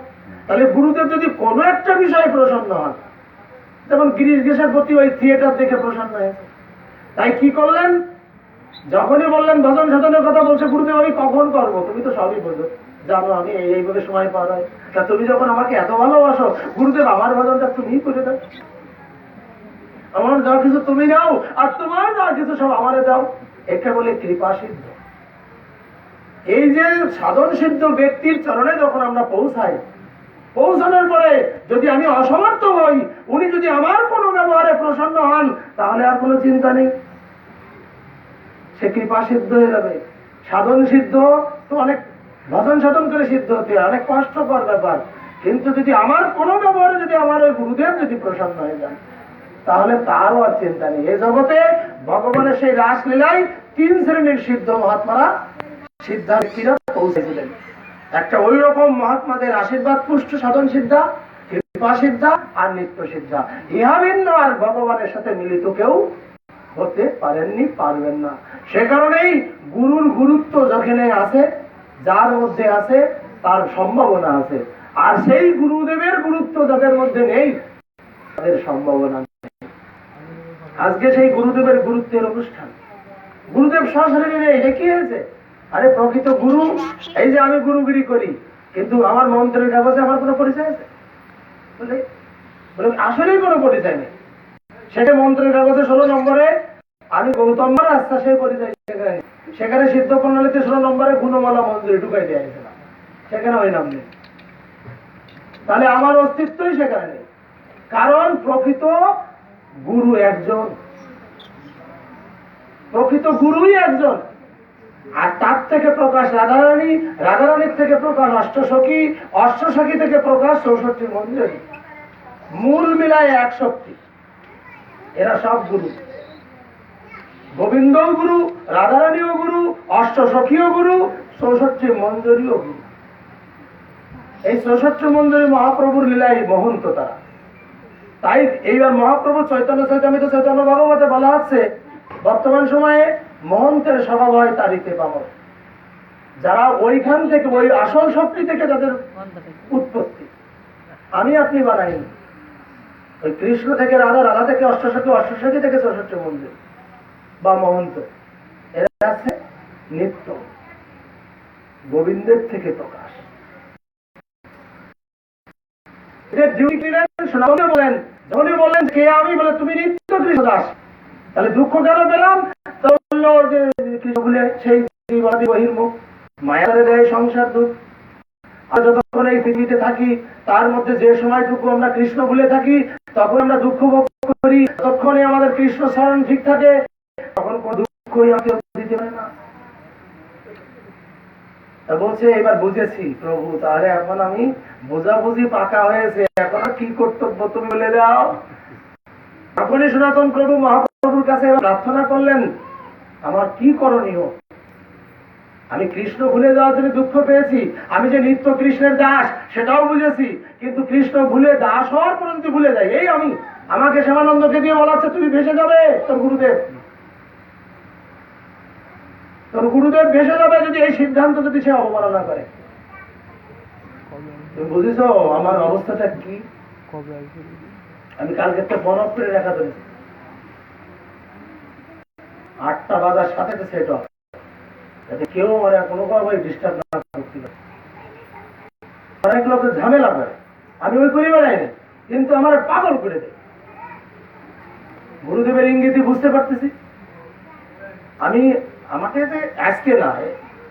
তাহলে গুরুদেব যদি কোনো একটা বিষয়ে প্রসন্ন হন, যেমন গিরিশ ঘোষের প্রতি ওই থিয়েটার দেখে প্রসন্ন হয়েছে, তাই কি করলেন? যখনই বললেন ভজন সাধনের কথা, বলছে গুরুদেব আমি কখন করবো? তুমি তো সবই বোঝো, জানো আমি এইভাবে সময় পাওয়া যায়, তা তুমি যখন আমাকে এত ভালোবাসো, গুরুদেব আমার ভজনটা তুমিই করে দাও, আমার যা কিছু তুমি নাও, আর তোমার যা কিছু সব আমারে দাও। একে বলে কৃপা সিদ্ধ। এই যে সাধন সিদ্ধ ব্যক্তির চরণে যখন আমরা পৌঁছাই, পৌঁছানোর পরে যদি আমি অসমর্থ হই, উনি যদি আমার কোনো ব্যবহারে প্রসন্ন হন, তাহলে আর কোনো চিন্তা নেই, সে কৃপা সিদ্ধ হয়ে যাবে। সাধন সিদ্ধ তো অনেক ভজন সাধন করে সিদ্ধ হতে হয়, অনেক কষ্টকর ব্যাপার, কিন্তু যদি আমার কোনো ব্যবহারে যদি আমার ওই গুরুদেব যদি প্রসন্ন হয়ে যান, তাহলে তারও আর চিন্তা নেই। এই জগতে ভগবানের সেই রাসলীলায় 3 শ্রেণীর সিদ্ধ মহাত্মারা, সিদ্ধার্থীরা পৌঁছেছিলেন। একটা ওই রকম মহাত্মাদের আশীর্বাদ পুষ্ট সাধন সিদ্ধা, কৃপা সিদ্ধা আর নিত্য সিদ্ধা। ইহা ভিন্ন আর ভগবানের সাথে মিলিত কেউ হতে পারেননি, পারবেন না। সে কারণেই গুরুর গুরুত্ব যেখানে আছে, যার মধ্যে আছে তার সম্ভাবনা আছে, আর সেই গুরুদেবের গুরুত্ব যাদের মধ্যে নেই তাদের সম্ভাবনা নেই। আজকে সেই গুরুদেবের গুরুত্বের অনুষ্ঠান, গুরুদেব সশরীরে নেই, এটা কি হয়েছে? আরে প্রকৃত গুরু, এই যে আমি গুরুগিরি করি, কিন্তু আমার মন্ত্রের কাগজে আমার কোনো পরিচয় আছে? বলে আসলেই কোনো পরিচয় নেই। সেটা মন্ত্রের কাগজে 16 নম্বরে আমি গৌতম রাস্তা, সেই পরিচয় সেখানে সিদ্ধ প্রণালীতে 16 নম্বরে গুণমালা মন্দিরে ঢুকাই দেওয়া হয়েছিল, সেখানে ওই নাম নেই। তাহলে আমার অস্তিত্বই সেখানে নেই, কারণ প্রকৃত গুরু একজন, প্রকৃত গুরুই একজন। আর তার থেকে প্রকাশ রাধারানী, রাধারানীর থেকে প্রকাশ অষ্টসখী, অষ্টসখী থেকে প্রকাশ 64 মঞ্জুরি, মূল মিলায় 1 শক্তি। এরা সব গুরু, গোবিন্দও গুরু, রাধারানীও গুরু, অষ্টসখীও গুরু, 64 মঞ্জুরিও গুরু। এই 64 মঞ্জুরি মহাপ্রভুর লীলায় মহন্ত তারা। তাই এইবার মহাপ্রভু চৈতন্য চৈতন্যিত চৈতন্য ভাগবতে বলা হচ্ছে, বর্তমান সময়ে মহন্তের স্বভাব হয় তারিতে পাবন, যারা ওইখান থেকে, ওই আসল শক্তি থেকে যাদের উৎপত্তি। আমি আপনি বানাইনি। ওই কৃষ্ণ থেকে রাধা, রাধা থেকে অষ্টসখী, অষ্টসখী থেকে ৬৪ মন্দির বা মহন্ত, এরা আছে নিত্য গোবিন্দের থেকে প্রকাশ। যখনই বললেন কে আমি, বলে তুমি নিত্য কৃষ্ণ দাস। তাহলে দুঃখ কেন পেলাম? বললো যে কৃষ্ণ ভুলে সেই বহির্মুখ, মায়ারে দেয় সংসার দুঃখ। আর যতক্ষণ এই পৃথিবীতে থাকি তার মধ্যে যে সময়টুকু আমরা কৃষ্ণ ভুলে থাকি তখন আমরা দুঃখ ভোগ করি। ততক্ষণে আমাদের কৃষ্ণ স্মরণ ঠিক থাকে, তখন কোন দুঃখই আমাকে দিতে পারে না। বলছে এবার বুঝেছি প্রভু, তাহলে এখন আমি বোঝাবুঝি পাকা হয়েছে, এখন কি কর্তব্য তুমি বলে দাও। তখনই সনাতন প্রভু মহাপ্রভুর কাছে প্রার্থনা করলেন, আমার কি করণীয়? আমি কৃষ্ণ ভুলে যাওয়ার জন্য দুঃখ পেয়েছি, আমি যে নিত্য কৃষ্ণের দাস সেটাও বুঝেছি, কিন্তু কৃষ্ণ ভুলে দাস হওয়ার পর্যন্ত ভুলে যাই এই আমি। আমাকে শ্যামানন্দকে দিয়ে বলাচ্ছে তুমি ভেসে যাবে, তোর গুরুদেব ভেসে যাবে যদি এই সিদ্ধান্ত যদি সে অবমাননা করে। তুমি বুঝেছো আমার অবস্থাটা কি? আমি কালকে একটা বনক করে রেখা ধরেছি, 8টা বাজার সাথে সেট অফ, যাতে কেউ মানে কোনো ভাবে ডিস্টার্ব না করতে পারে। অনেক লোকের ঝামেলা করে, আমি ওই করে বেড়াইনি, কিন্তু আমার পাগল করে দেয়। গুরুদেবের ইঙ্গিতে বুঝতে পারতেছি আমি, আমাকে যে আজকে না,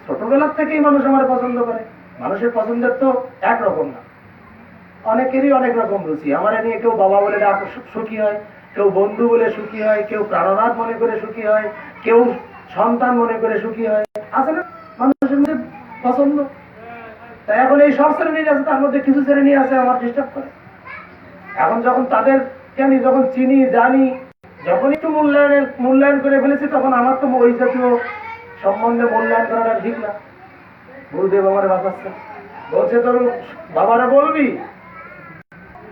ছোটবেলার থেকেই মানুষ আমার পছন্দ করে। মানুষের পছন্দের তো একরকম না, অনেকেরই অনেক রকম রুচি। আমার নিয়ে কেউ বাবা বলে সুখী হয়, কেউ বন্ধু বলে সুখী হয়, কেউ প্রাণনাথ মনে করে সুখী হয়, কেউ সন্তান মনে করে সুখী হয়। আছে না মানুষের মধ্যে পছন্দ? তাই এখন এই সব শ্রেণীর আছে, তার মধ্যে কিছু শ্রেণী আছে আমার ডিস্টার্ব করে। এখন যখন তাদেরকে আমি যখন চিনি জানি, যখন একটু মূল্যায়ন করে ফেলেছি, তখন আমার তো ওই জাতীয় সম্বন্ধে মূল্যায়ন করাটা ঠিক না। গুরুদেব আমার বাঁচাচ্ছে, বলছে তোর বাবারা বলবি,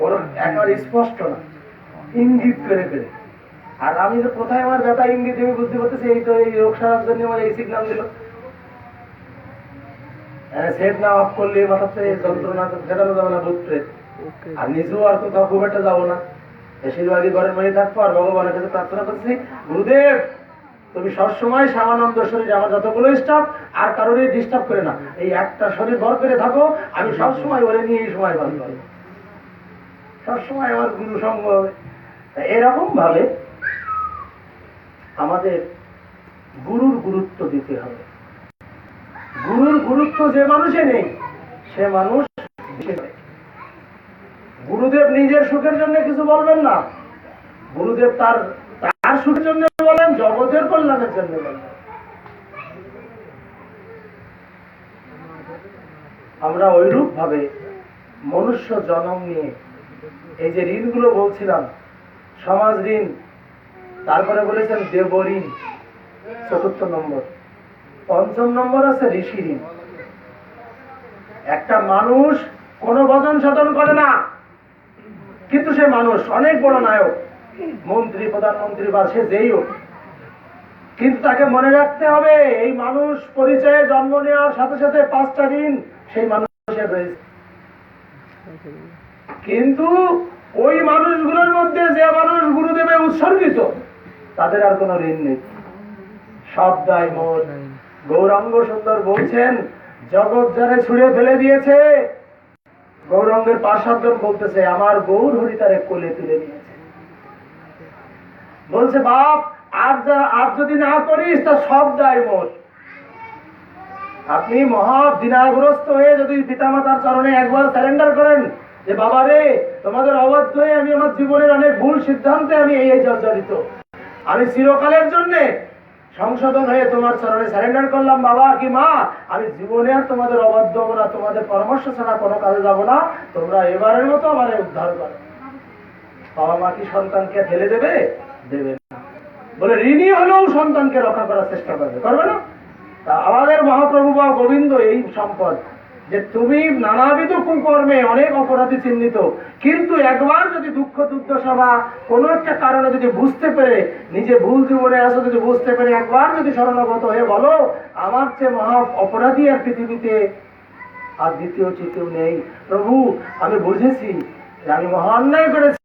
ওর একেবারে স্পষ্ট না, ইঙ্গিত করে করে। আর আমি যে কোথায় আমার ব্যথা ইঙ্গিত আমি বুঝতে পারতেছি, এই তো এই রোগ সারার জন্য আমার এই সিগন্যাল দিল। সেট না অফ করলে মাথাতে যন্ত্রণা ফেরানো যাবে না, বুঝতে। আর নিজেও আর কোথাও খুব একটা যাবো না, বেশিরভাগই ঘরের মধ্যে থাকবো। আর ভগবানের কাছে প্রার্থনা করছি, গুরুদেব তুমি সবসময় শ্যামানন্দ শরীরে আমার যতগুলো স্টাফ আর কারোরই ডিস্টার্ব করে না, এই একটা শরীর ভর করে থাকো, আমি সবসময় ওরে নিয়ে এই সময় পালন করবো, সবসময় আমার গুরু সঙ্গ হবে। এরকম ভাবে আমাদের গুরুর গুরুত্ব দিতে হবে। গুরুর গুরুত্ব যে মানুষে নেই সে মানুষ। গুরুদেব নিজের সুখের জন্য কিছু বলবেন না, গুরুদেব তার সুখের জন্য বলেন, জগতের কল্যাণের জন্য বলেন। আমরা ওইরূপ ভাবে মনুষ্য জন্ম নিয়ে এই যে ঋণগুলো বলছিলাম, সমাজ ঋণ, তারপরে বলেছেন দেব ঋণ ৪র্থ নম্বর, ৫ম নম্বর আছে ঋষি ঋণ। একটা মানুষ কোন ভজন সাধন করে না, কিন্তু সে মানুষ অনেক বড় নায়ক, মন্ত্রী, প্রধানমন্ত্রী বা সে যেই হোক, কিন্তু তাকে মনে রাখতে হবে এই মানুষ পরিচয়ে জন্ম নেওয়ার সাথে সাথে 5টা ঋণ সেই মানুষের রয়েছে। কিন্তু ওই মানুষগুলোর মধ্যে যে মানুষ গুরুদেবে উৎসর্গিত তাদের আর কোনো ঋণ নেই, সব দায় মোর। গৌরাঙ্গ সুন্দর বলছেন, জগৎ যারে ছুঁড়ে ফেলে দিয়েছে, গৌরাঙ্গের পার্শ্বজন বলতেছে আমার গৌর হরি তারে কোলে তুলে নিয়েছে। বলছে বাপ আর যদি না করিস তা সব দায় মোর। আপনি মহা দিনাগ্রস্ত হয়ে যদি পিতামাতার চরণে একবার সারেন্ডার করেন যে বাবা রে তোমাদের অবাধ্য হয়ে আমি আমার জীবনের অনেক ভুল সিদ্ধান্তে আমি এই জর্জরিত, আমি চিরকালের জন্য সংশোধন হয়ে তোমার চরণে সারেন্ডার করলাম বাবা কি মা, আমি জীবনে আর তোমাদের অবাধ্য হবো না, তোমাদের পরামর্শ ছাড়া কোনো কাজে যাবো না, তোমরা এবারের মতো আমার উদ্ধার করো। বাবা মা কি সন্তানকে ফেলে দেবে? দেবে না। বলে ঋণী হলেও সন্তানকে রক্ষা করার চেষ্টা করবে, করবে না? তা আমাদের মহাপ্রভু বা গোবিন্দ এই সম্পদ যে তুমি নানাবিধ কুকর্মে অনেক অপরাধী চিহ্নিত, কিন্তু একবার যদি দুঃখ দুর্দশা বা কোনো একটা কারণে যদি বুঝতে পেরে নিজে ভুল জীবনে আসো, যদি বুঝতে পেরে একবার যদি শরণাগত হয়ে বলো আমার চেয়ে মহা অপরাধী আর পৃথিবীতে আর দ্বিতীয় তৃতীয় নেই, প্রভু আমি বুঝেছি যে আমি মহা অন্যায় করেছি,